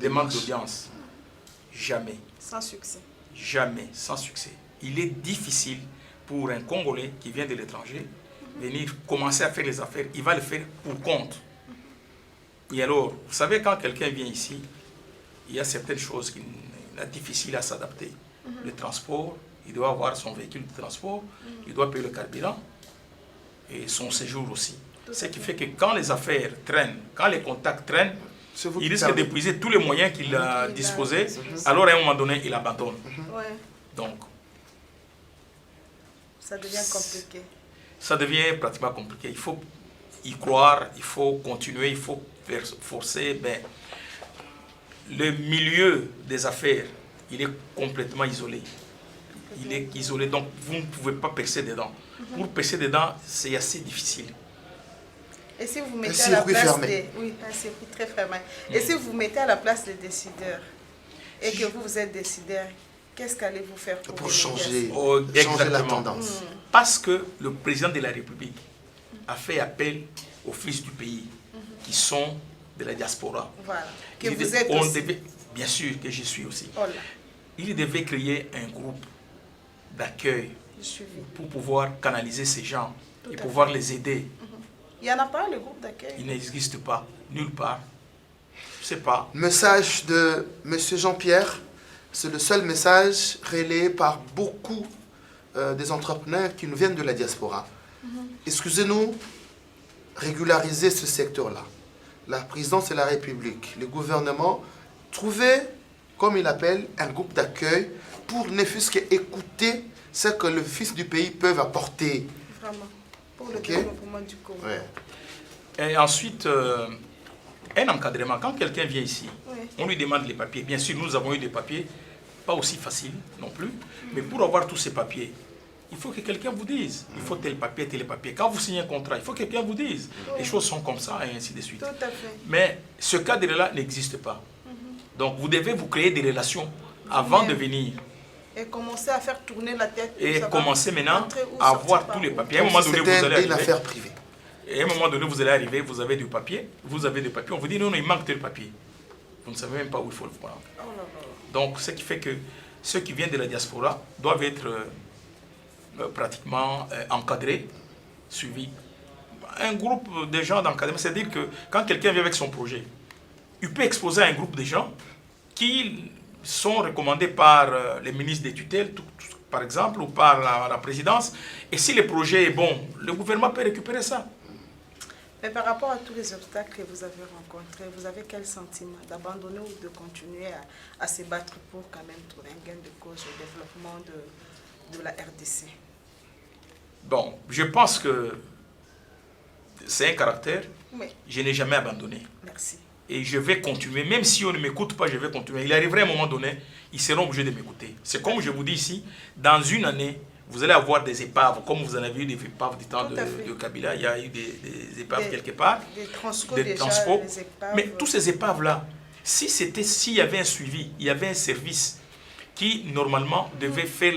demandes d'audience. Jamais. Sans succès. Jamais, sans succès. Il est difficile pour un Congolais qui vient de l'étranger venir commencer à faire les affaires. Il va le faire pour compte. Et alors, vous savez, quand quelqu'un vient ici, il y a certaines choses qui sont difficiles à s'adapter. Le transport, il doit avoir son véhicule de transport, il doit payer le carburant et son séjour aussi. Ce qui fait que quand les affaires traînent, quand les contacts traînent, il risque d'épuiser tous les moyens qu'il a disposés. Alors, à un moment donné, il abandonne. Ouais. Donc, ça devient compliqué. Ça devient pratiquement compliqué. Il faut y croire, il faut continuer, il faut forcer. Ben, le milieu des affaires, il est complètement isolé. Il est isolé, donc vous ne pouvez pas percer dedans. Pour percer dedans, c'est assez difficile. Et si vous mettez Un à la circuit place fermé. des... Oui, un circuit très fermé. Et si vous mettez à la place des décideurs et que vous êtes décideur, qu'est-ce qu'allez-vous faire Pour les changer, Oh, changer la exactement. tendance. Parce que le président de la République a fait appel aux fils du pays qui sont de la diaspora. Voilà. Que Il vous de- êtes on aussi. devait- bien sûr que je suis aussi. Oh là, Il devait créer un groupe d'accueil je suis vue. pour pouvoir canaliser ces gens Tout et à pouvoir les aider. Il n'y en a pas, le groupe d'accueil? Il n'existe pas, nulle part. Je ne sais pas. Message de M. Jean-Pierre, c'est le seul message relayé par beaucoup des entrepreneurs qui nous viennent de la diaspora. Excusez-nous, régulariser ce secteur-là. La présidence de la République, le gouvernement, trouver, comme il appelle, un groupe d'accueil pour ne fût-ce qu'écouter ce que les fils du pays peuvent apporter. Vraiment. Pour le Ok. développement du Congo. Ouais. Et ensuite, un encadrement. Quand quelqu'un vient ici, Oui. on lui demande les papiers. Bien sûr, nous avons eu des papiers, pas aussi faciles non plus. Mais pour avoir tous ces papiers, il faut que quelqu'un vous dise. Il faut tel papier, tel papier. Quand vous signez un contrat, il faut que quelqu'un vous dise. Les choses sont comme ça et ainsi de suite. Tout à fait. Mais ce cadre-là n'existe pas. Donc vous devez vous créer des relations avant de venir. Et commencer à faire tourner la tête. Et pour savoir commencer maintenant entrer ou à sortir avoir par tous les où. papiers. À un moment donné, vous C'était allez une arriver. affaire privée. Et à un moment donné, vous allez arriver, vous avez du papier, vous avez des papiers, on vous dit non, non, il manque tel papier. Vous ne savez même pas où il faut le prendre. Oh là là. Donc, ce qui fait que ceux qui viennent de la diaspora doivent être pratiquement encadrés, suivis. Un groupe de gens d'encadrement, c'est-à-dire que quand quelqu'un vient avec son projet, il peut exposer à un groupe de gens qui sont recommandés par les ministres des tutelles, par exemple, ou par la présidence. Et si le projet est bon, le gouvernement peut récupérer ça. Mais par rapport à tous les obstacles que vous avez rencontrés, vous avez quel sentiment d'abandonner ou de continuer à se battre pour quand même trouver un gain de cause au développement de la RDC? Bon, je pense que c'est un caractère. Oui, Je n'ai jamais abandonné. merci. Et je vais continuer, même si on ne m'écoute pas, je vais continuer. Il arriverait un moment donné, ils seront obligés de m'écouter. C'est comme je vous dis ici, dans une année, vous allez avoir des épaves, comme vous en avez eu des épaves du temps Tout à fait. de Kabila, il y a eu des épaves Des- quelque part, Des transco des déjà, transports. des épaves. Mais tous ces épaves-là, s'il y avait un suivi, il y avait un service qui, normalement, devait faire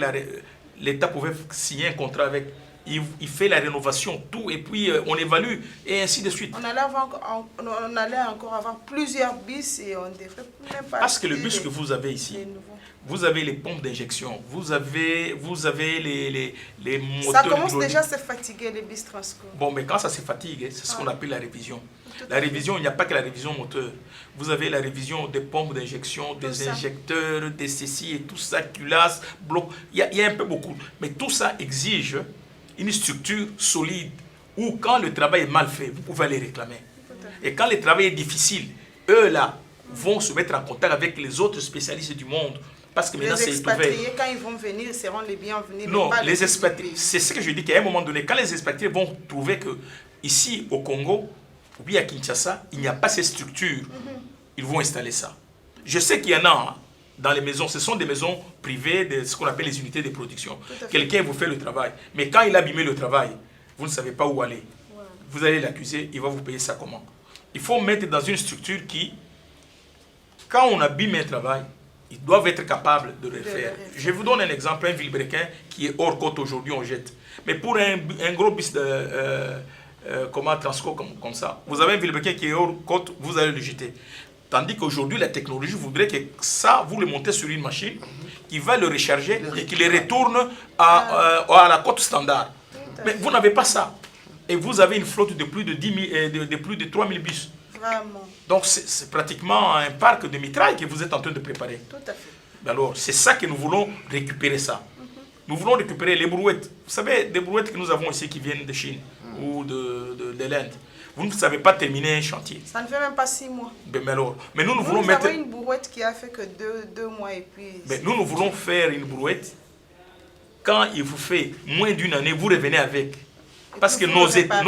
l'État pouvait signer un contrat avec, il fait la rénovation, tout, et puis on évalue, et ainsi de suite. On allait encore avoir plusieurs bus et on devrait même pas... Parce que le acheter bus que vous avez ici, les nouveaux. vous avez les pompes d'injection, vous avez les moteurs. Ça commence hydrauliques. déjà à se fatiguer, les bus transco. Bon, mais quand ça se fatigue, c'est ce qu'on Ah. appelle la révision. Tout à La fait. révision, il n'y a pas que la révision moteur. Vous avez la révision des pompes d'injection, des ça. injecteurs, des ceci et tout ça, culasse, bloc. Il y a un peu beaucoup. Mais tout ça exige une structure solide où quand le travail est mal fait, vous pouvez aller réclamer. Et quand le travail est difficile, eux là vont se mettre en contact avec les autres spécialistes du monde. Parce que maintenant Les c'est ouvert. expatriés, quand ils vont venir, seront les bienvenus. mais Non, pas les petits expatriés, pays. c'est ce que je dis qu'à un moment donné, quand les expatriés vont trouver que ici au Congo, ou bien à Kinshasa, il n'y a pas ces structures, ils vont installer ça. Je sais qu'il y en a hein, dans les maisons, ce sont des maisons privées, ce qu'on appelle les unités de production. Tout à fait. Quelqu'un vous fait le travail, mais quand il a abîmé le travail, vous ne savez pas où aller. Voilà. Vous allez l'accuser, il va vous payer ça comment? Il faut mettre dans une structure qui, quand on abîme un travail, ils doivent être capables de le faire. Je vous donne un exemple, un vilebrequin qui est hors côte aujourd'hui, on jette. Mais pour un gros bus de Transco comme ça, vous avez un vilebrequin qui est hors côte, vous allez le jeter. Tandis qu'aujourd'hui, la technologie voudrait que ça, vous le montez sur une machine qui va le recharger et qui le retourne à la côte standard. Mais vous n'avez pas ça. Et vous avez une flotte de plus de, 10 000, de plus de 3000 bus. Vraiment, Donc c'est pratiquement un parc de mitraille que vous êtes en train de préparer. tout à fait. Alors c'est ça que nous voulons récupérer ça. Nous voulons récupérer les brouettes. Vous savez, des brouettes que nous avons ici qui viennent de Chine ou de l'Inde. Vous ne savez pas terminer un chantier. Ça ne fait même pas 6 mois. Mais nous voulons Nous mettre... avons une brouette qui a fait que 2 mois et puis... Mais nous voulons faire une brouette. Quand il vous fait moins d'une année, vous revenez avec. Parce que puis nos... vous réparez.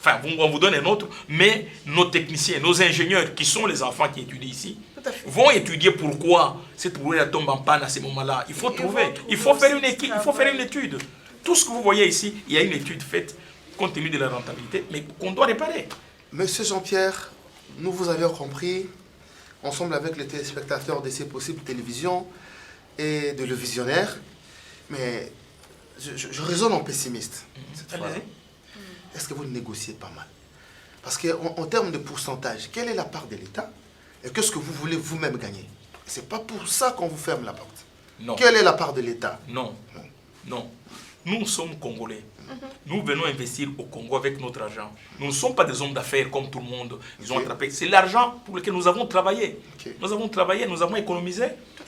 Enfin, on vous donne un autre, mais nos techniciens, nos ingénieurs, qui sont les enfants qui étudient ici, à fait. vont étudier pourquoi cette brouette tombe en panne à ce moment-là. Il faut trouver, il faut faire une équipe, il faut faire une étude. Tout ce que vous voyez ici, il y a une étude faite compte tenu de la rentabilité, mais qu'on doit réparer. Monsieur Jean-Pierre, nous vous avions compris, ensemble avec les téléspectateurs de ces possibles télévisions et de Le Visionnaire, mais je raisonne en pessimiste. Cette fois-là. Est-ce que vous négociez pas mal? Parce qu'en termes de pourcentage, quelle est la part de l'État et qu'est-ce que vous voulez vous-même gagner? C'est pas pour ça qu'on vous ferme la porte. Non. Quelle est la part de l'État? Non, non. Nous sommes Congolais. Nous venons investir au Congo avec notre argent. Nous ne sommes pas des hommes d'affaires comme tout le monde. Ils ont attrapé. C'est l'argent pour lequel nous avons travaillé. Nous avons travaillé, nous avons économisé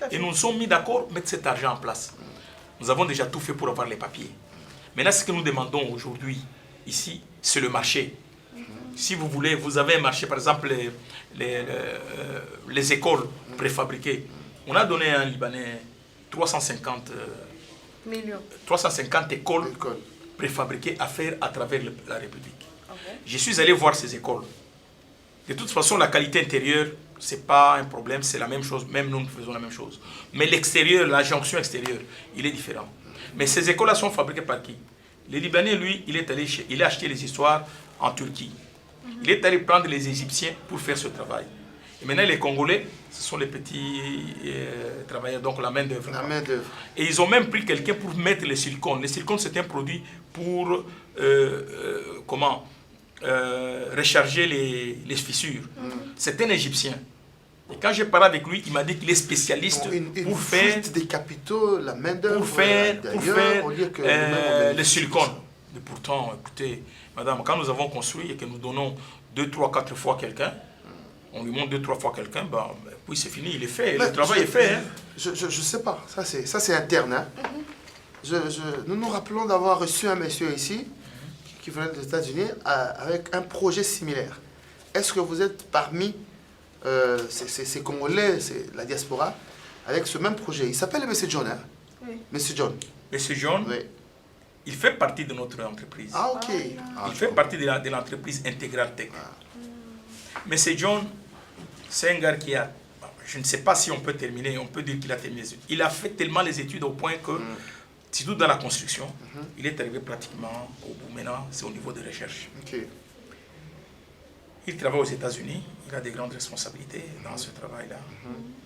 et nous nous sommes mis d'accord pour mettre cet argent en place. Nous avons déjà tout fait pour avoir les papiers. Maintenant, ce que nous demandons aujourd'hui, ici, c'est le marché. Si vous voulez, vous avez un marché, par exemple, les écoles préfabriquées. On a donné à un Libanais 350 écoles préfabriquées à faire à travers la République. Je suis allé voir ces écoles. De toute façon, la qualité intérieure, ce n'est pas un problème, c'est la même chose, même nous faisons la même chose. Mais l'extérieur, la jonction extérieure, il est différent. Mais ces écoles-là sont fabriquées par qui? Le Libanais, lui, il a acheté les histoires en Turquie. Il est allé prendre les Égyptiens pour faire ce travail. Et maintenant, les Congolais, ce sont les petits travailleurs, donc la main-d'œuvre. Et ils ont même pris quelqu'un pour mettre le silicone. Le silicone, c'est un produit pour recharger les fissures. C'est un Égyptien. Et quand j'ai parlé avec lui, il m'a dit qu'il est spécialiste pour faire des capitaux, la main-d'œuvre, pour faire le silicone. Mais pourtant, écoutez, madame, quand nous avons construit et que nous donnons 2, 3, 4 fois quelqu'un, on lui montre 2, 3 fois quelqu'un, puis c'est fini, il est fait, le travail est fait. Hein. Je ne sais pas, ça c'est interne. Hein. Nous nous rappelons d'avoir reçu un monsieur ici, qui venait des États-Unis, avec un projet similaire. Est-ce que vous êtes parmi ces Congolais, la diaspora, avec ce même projet? Il s'appelle M. John. Hein? Oui. M. John. M. John, oui. Il fait partie de notre entreprise. Ah, ok. Il fait partie de l'entreprise Integral Tech. M. John, c'est un gars qui a... Je ne sais pas si on peut terminer, on peut dire qu'il a terminé les études. Il a fait tellement les études au point que, surtout dans la construction, il est arrivé pratiquement au bout. Maintenant, c'est au niveau de recherche. Okay. Il travaille aux États-Unis, il a des grandes responsabilités dans ce travail-là.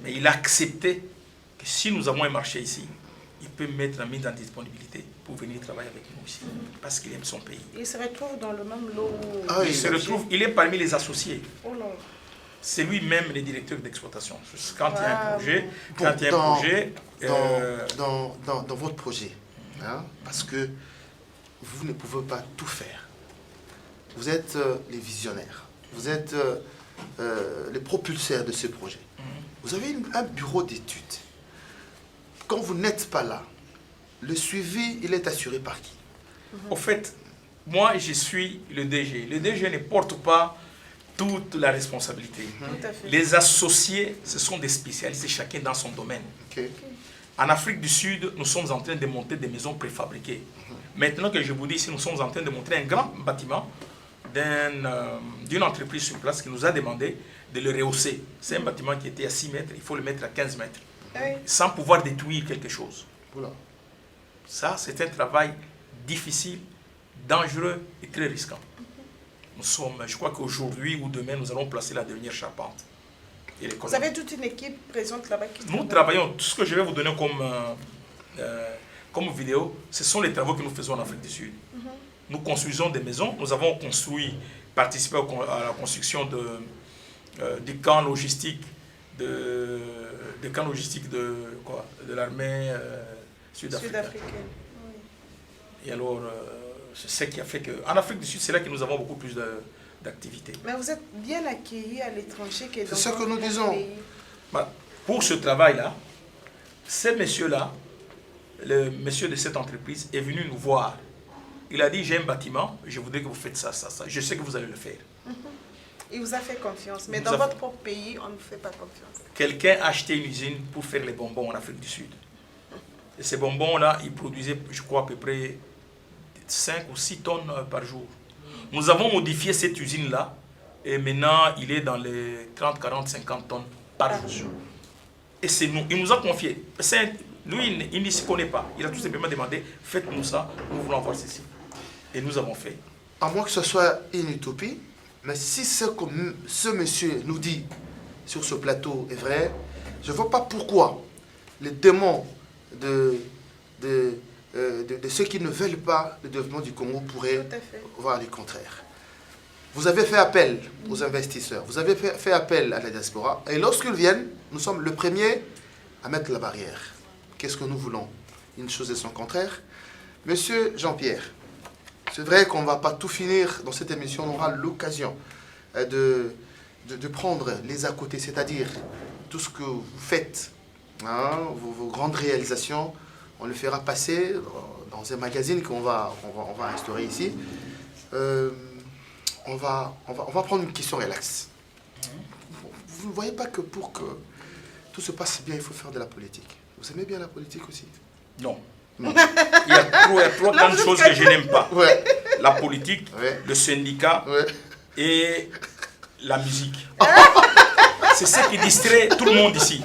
Mais il a accepté que si nous avons un marché ici, il peut mettre la mise en disponibilité pour venir travailler avec nous ici, parce qu'il aime son pays. Il se retrouve dans le même lot. Il est parmi les associés. Oh là. C'est lui-même le directeur d'exploitation. Quand il y a un projet, dans votre projet, hein, parce que vous ne pouvez pas tout faire. Vous êtes les visionnaires, vous êtes les propulseurs de ce projet. Vous avez un bureau d'études. Quand vous n'êtes pas là, le suivi, il est assuré par qui? Au fait, moi, je suis le DG. Le DG ne porte pas toute la responsabilité. Les associés, ce sont des spécialistes, chacun dans son domaine. Okay. En Afrique du Sud, nous sommes en train de monter des maisons préfabriquées. Maintenant que je vous dis ici, nous sommes en train de monter un grand bâtiment d'une entreprise sur place qui nous a demandé de le rehausser. C'est un bâtiment qui était à 6 mètres, il faut le mettre à 15 mètres. Sans pouvoir détruire quelque chose. Voilà. Ça, c'est un travail difficile, dangereux et très risquant. Nous sommes, je crois qu'aujourd'hui ou demain, nous allons placer la dernière charpente. Vous avez toute une équipe présente là-bas qui Nous travaillons, tout ce que je vais vous donner comme vidéo, ce sont les travaux que nous faisons en Afrique du Sud. Nous construisons des maisons, nous avons participé à la construction du camp logistique de l'armée sud-africaine. Oui. Et alors, c'est ce qui a fait qu'en Afrique du Sud, c'est là que nous avons beaucoup plus d'activités. Mais vous êtes bien accueillis à l'étranger. C'est ce que nous disons. Pour ce travail-là, ce monsieur-là, le monsieur de cette entreprise, est venu nous voir. Il a dit, j'ai un bâtiment, je voudrais que vous faites ça, ça, ça. Je sais que vous allez le faire. Il vous a fait confiance, mais dans votre propre pays, on ne fait pas confiance. Quelqu'un a acheté une usine pour faire les bonbons en Afrique du Sud. Et ces bonbons-là, ils produisaient, je crois, à peu près 5 ou 6 tonnes par jour. Nous avons modifié cette usine-là, et maintenant, il est dans les 30, 40, 50 tonnes par jour. Et c'est nous. Il nous a confié. Lui, il ne s'y connaît pas. Il a tout simplement demandé, faites-nous ça, nous voulons voir ceci. Et nous avons fait. À moins que ce soit une utopie, mais si ce que ce monsieur nous dit sur ce plateau est vrai, je ne vois pas pourquoi les démons de ceux qui ne veulent pas le développement du Congo pourraient voir le contraire. Vous avez fait appel aux investisseurs, vous avez fait appel à la diaspora, et lorsqu'ils viennent, nous sommes le premier à mettre la barrière. Qu'est-ce que nous voulons? Une chose et son contraire. Monsieur Jean-Pierre, c'est vrai qu'on ne va pas tout finir dans cette émission, on aura l'occasion de prendre les à côté, c'est-à-dire tout ce que vous faites, hein, vos grandes réalisations, on le fera passer dans un magazine qu'on va instaurer ici. On va prendre une question relaxe. Vous ne voyez pas que pour que tout se passe bien, il faut faire de la politique. Vous aimez bien la politique aussi? Non. Non. Il y a trop de choses que je n'aime pas. Ouais. La politique, ouais. Le syndicat et la musique. C'est ce qui distrait tout le monde ici.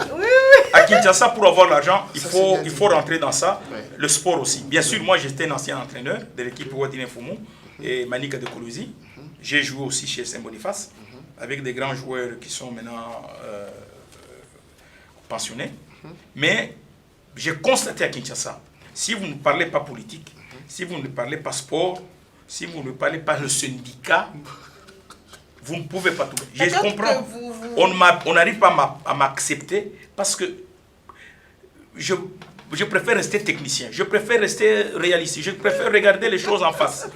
À Kinshasa, pour avoir l'argent, il faut rentrer dans ça. Ouais. Le sport aussi. Bien sûr, moi j'étais un ancien entraîneur de l'équipe Wadine Fumu et Manika de Kolosi. J'ai joué aussi chez Saint-Boniface avec des grands joueurs qui sont maintenant pensionnés. Mais j'ai constaté à Kinshasa, si vous ne parlez pas politique, si vous ne parlez pas sport, si vous ne parlez pas le syndicat, vous ne pouvez pas tout. Je comprends. On n'arrive pas à m'accepter parce que je préfère rester technicien, je préfère rester réaliste, je préfère regarder les choses en face.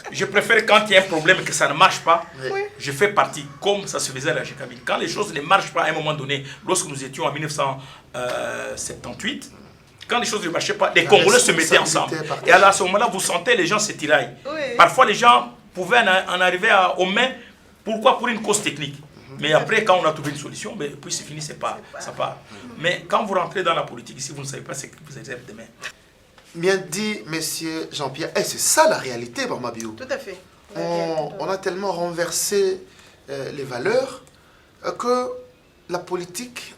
Je préfère quand il y a un problème que ça ne marche pas, je fais partie, comme ça se faisait à la GKB. Quand les choses ne marchent pas à un moment donné, lorsque nous étions en 1978, quand les choses ne marchaient pas, les Congolais se mettaient ensemble. Et à ce moment-là, vous sentez les gens se tiraillent. Parfois, les gens pouvaient en arriver aux mains. Pourquoi? Pour une cause technique. Mais après, quand on a trouvé une solution, puis c'est fini, ça part. Mais quand vous rentrez dans la politique ici, vous ne savez pas ce que vous allez faire demain. Bien dit, monsieur Jean-Pierre. Et c'est ça la réalité, Barmabio. Tout à fait. On a tellement renversé les valeurs que la politique,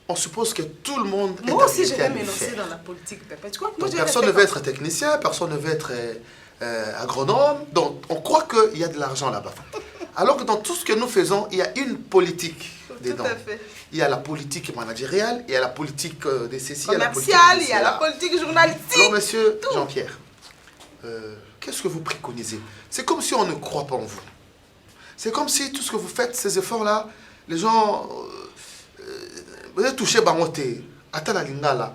on suppose que tout le monde est moi aussi, je vais me lancer dans la politique, Pépé. Tu crois que moi, personne ne veut être technicien, personne ne veut être agronome. Donc, on croit qu'il y a de l'argent là-bas. Alors que dans tout ce que nous faisons, il y a une politique dedans. Tout à fait. Il y a la politique managériale, il y a la politique de ceci, commerciale, il y a la politique journalistique. Alors, monsieur Jean-Pierre, qu'est-ce que vous préconisez? C'est comme si on ne croit pas en vous. C'est comme si tout ce que vous faites, ces efforts-là, les gens... vous êtes touché par monter. Attends la lingala.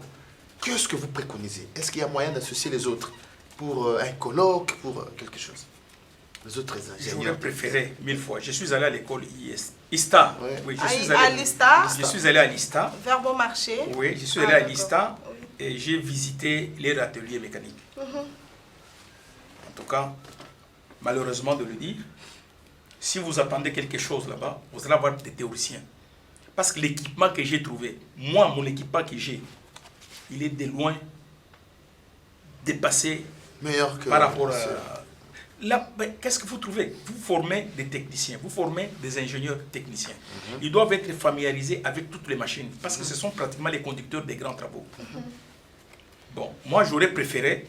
Qu'est-ce que vous préconisez? Est-ce qu'il y a moyen d'associer les autres pour un colloque, pour quelque chose? Les autres ingénieurs. J'aurais préféré 1000 fois. Je suis allé à l'école ISTA. Oui, je suis allé à l'ISTA. Je suis allé à l'ISTA. Vers bon marché. Oui, je suis allé à l'ISTA et j'ai visité les ateliers mécaniques. En tout cas, malheureusement de le dire, si vous attendez quelque chose là-bas, vous allez avoir des théoriciens. Parce que l'équipement que j'ai trouvé, moi, mon équipement que j'ai, il est de loin dépassé meilleur que par rapport à... Là, qu'est-ce que vous trouvez? Vous formez des techniciens, vous formez des ingénieurs techniciens. Ils doivent être familiarisés avec toutes les machines, parce que ce sont pratiquement les conducteurs des grands travaux. Bon, moi j'aurais préféré,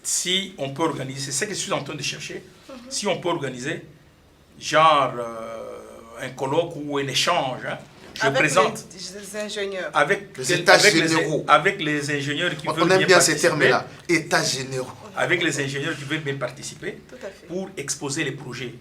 si on peut organiser, c'est ce que je suis en train de chercher, si on peut organiser, genre un colloque ou un échange, je avec présente les ingénieurs. avec les états généraux. Avec les ingénieurs qui veulent bien participer. On aime bien ces termes-là, états généraux. Avec les ingénieurs qui veulent bien participer pour exposer les projets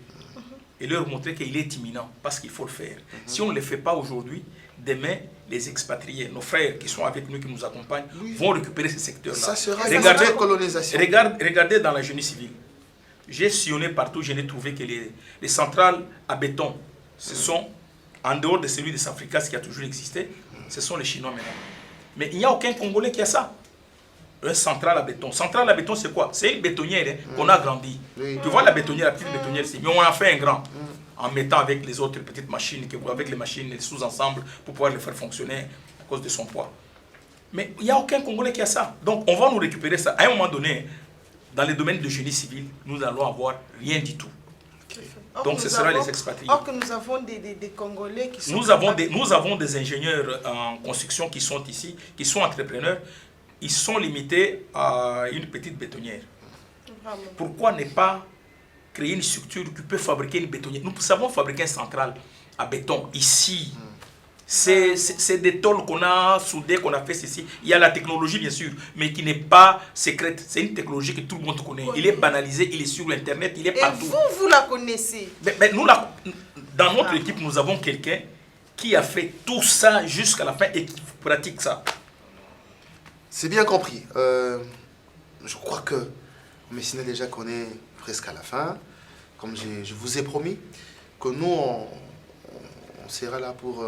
et leur montrer qu'il est imminent parce qu'il faut le faire. Si on ne le fait pas aujourd'hui, demain, les expatriés, nos frères qui sont avec nous, qui nous accompagnent, vont récupérer ces secteurs-là. Ça sera la colonisation. Regardez dans la génie civile. J'ai sillonné partout, je n'ai trouvé que les centrales à béton, ce sont, en dehors de celui de Safricas qui a toujours existé, ce sont les Chinois maintenant. Mais il n'y a aucun Congolais qui a ça. Un central à béton. Central à béton, c'est quoi? C'est une bétonnière qu'on a agrandie. Tu vois la bétonnière, la petite bétonnière, mais on a fait un grand. En mettant avec les autres petites machines, avec les machines, les sous-ensembles, pour pouvoir les faire fonctionner à cause de son poids. Mais il n'y a aucun Congolais qui a ça. Donc on va nous récupérer ça. À un moment donné, dans les domaines de génie civil, nous n'allons avoir rien du tout. Donc ce sera les expatriés. Or que nous avons des Congolais qui sont... Nous avons des ingénieurs en construction qui sont ici, qui sont entrepreneurs. Ils sont limités à une petite bétonnière. Vraiment. Pourquoi ne pas créer une structure qui peut fabriquer une bétonnière? Nous savons fabriquer une centrale à béton ici. C'est des tôles qu'on a soudées, qu'on a fait ici. Il y a la technologie, bien sûr, mais qui n'est pas secrète. C'est une technologie que tout le monde connaît. Il est banalisé, il est sur Internet, il est partout. Et vous la connaissez? Mais nous, dans notre équipe, nous avons quelqu'un qui a fait tout ça jusqu'à la fin et qui pratique ça. C'est bien compris. Je crois que Messina déjà connaît presque à la fin. Comme je vous ai promis, que nous, on sera là pour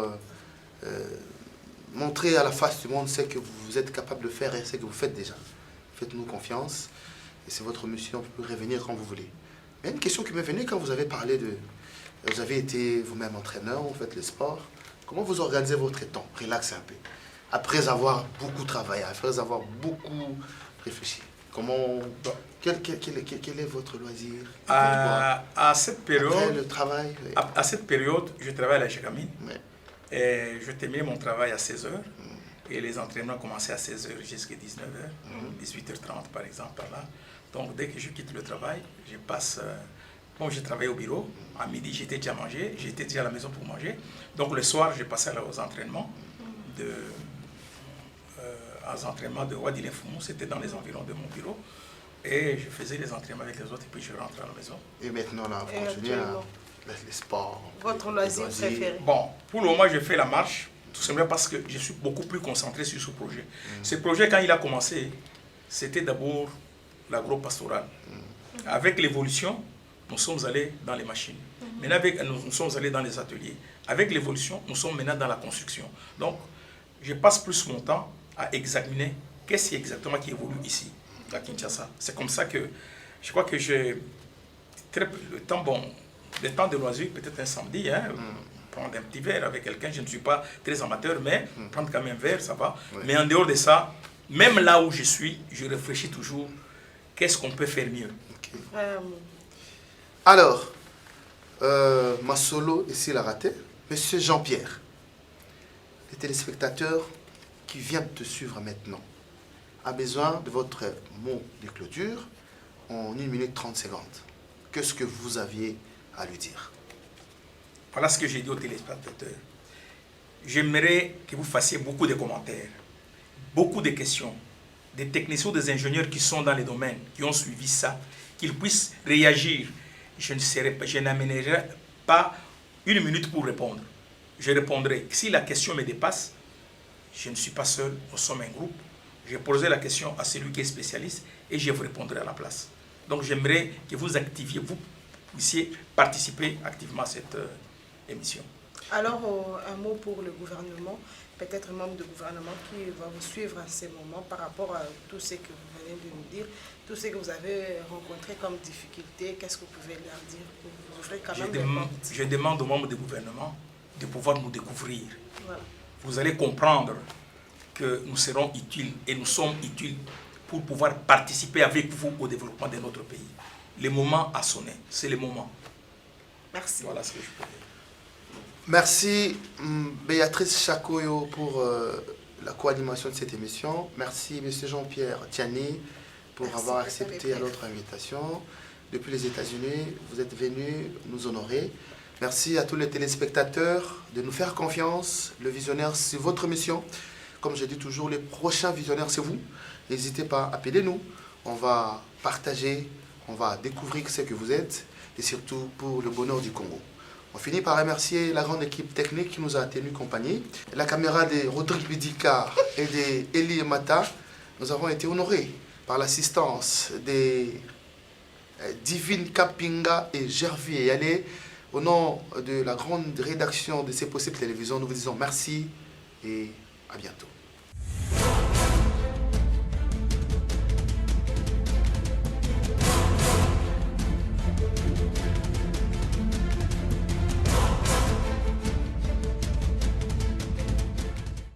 montrer à la face du monde ce que vous êtes capable de faire et ce que vous faites déjà. Faites-nous confiance et c'est votre mission, vous pouvez revenir quand vous voulez. Il y a une question qui m'est venue quand vous avez parlé de... Vous avez été vous-même entraîneur, vous faites le sport. Comment vous organisez votre temps? Relaxez un peu. Après avoir beaucoup travaillé, après avoir beaucoup réfléchi. Comment... Quel est votre loisir? À cette période... Après le travail? À cette période, je travaille à la Gégamine. Ouais. Et je terminais mon travail à 16h. Et les entraînements commençaient à 16h jusqu'à 19h, 18h30 par exemple. Par là. Donc dès que je quitte le travail, je passe... Bon, je travaillais au bureau. À midi, j'étais déjà mangé. J'étais déjà à la maison pour manger. Donc le soir, je passais aux entraînements de Wadilin Foumou. C'était dans les environs de mon bureau. Et je faisais les entraînements avec les autres et puis je rentrais à la maison. Et maintenant, là, vous continuez les sports. Votre loisir préféré? Bon, pour le moment, je fais la marche, tout simplement parce que je suis beaucoup plus concentré sur ce projet. Ce projet, quand il a commencé, c'était d'abord l'agro-pastoral. Avec l'évolution, nous sommes allés dans les machines. Maintenant, nous sommes allés dans les ateliers. Avec l'évolution, nous sommes maintenant dans la construction. Donc, je passe plus mon temps à examiner qu'est-ce exactement qui évolue ici, à Kinshasa. C'est comme ça que je crois que j'ai le temps de loisir, peut-être un samedi, prendre un petit verre avec quelqu'un. Je ne suis pas très amateur, mais prendre quand même un verre, ça va. Ouais. Mais en dehors de ça, même là où je suis, je réfléchis toujours, qu'est-ce qu'on peut faire mieux. Okay. Alors, ma solo ici l'a raté. Monsieur Jean-Pierre, les téléspectateurs qui viennent te suivre maintenant a besoin de votre mot de clôture en 1 minute 30 secondes. Qu'est-ce que vous aviez à lui dire? Voilà ce que j'ai dit aux téléspectateurs. J'aimerais que vous fassiez beaucoup de commentaires, beaucoup de questions, des techniciens, des ingénieurs qui sont dans les domaines, qui ont suivi ça, qu'ils puissent réagir. Je n'amènerai pas 1 minute pour répondre. Je répondrai. Si la question me dépasse, je ne suis pas seul, nous sommes un groupe. Je poserai la question à celui qui est spécialiste et je vous répondrai à la place. Donc j'aimerais que vous activiez, vous puissiez participer activement à cette émission. Alors, un mot pour le gouvernement, peut-être un membre de gouvernement qui va vous suivre à ces moments par rapport à tout ce que vous venez de nous dire, tout ce que vous avez rencontré comme difficulté, qu'est-ce que vous pouvez leur dire pour vous offrir quand même je demande aux membres du gouvernement de pouvoir nous découvrir. Voilà. Vous allez comprendre que nous serons utiles et nous sommes utiles pour pouvoir participer avec vous au développement de notre pays. Le moment a sonné, c'est le moment. Merci. Voilà ce que je peux dire. Merci Béatrice Chakoyo pour la co-animation de cette émission. Merci M. Jean-Pierre Tiani pour avoir accepté notre invitation. Depuis les États-Unis, vous êtes venu nous honorer. Merci à tous les téléspectateurs de nous faire confiance. Le visionnaire, c'est votre mission. Comme je dis toujours, les prochains visionnaires, c'est vous. N'hésitez pas, appelez-nous. On va partager, on va découvrir ce que vous êtes et surtout pour le bonheur du Congo. On finit par remercier la grande équipe technique qui nous a tenu compagnie. La caméra de Rodrigue Bidika et de Eli Mata. Nous avons été honorés par l'assistance des Divine Kapinga et Gervier Yale. Au nom de la grande rédaction de C'est Possible Télévision, nous vous disons merci et à bientôt.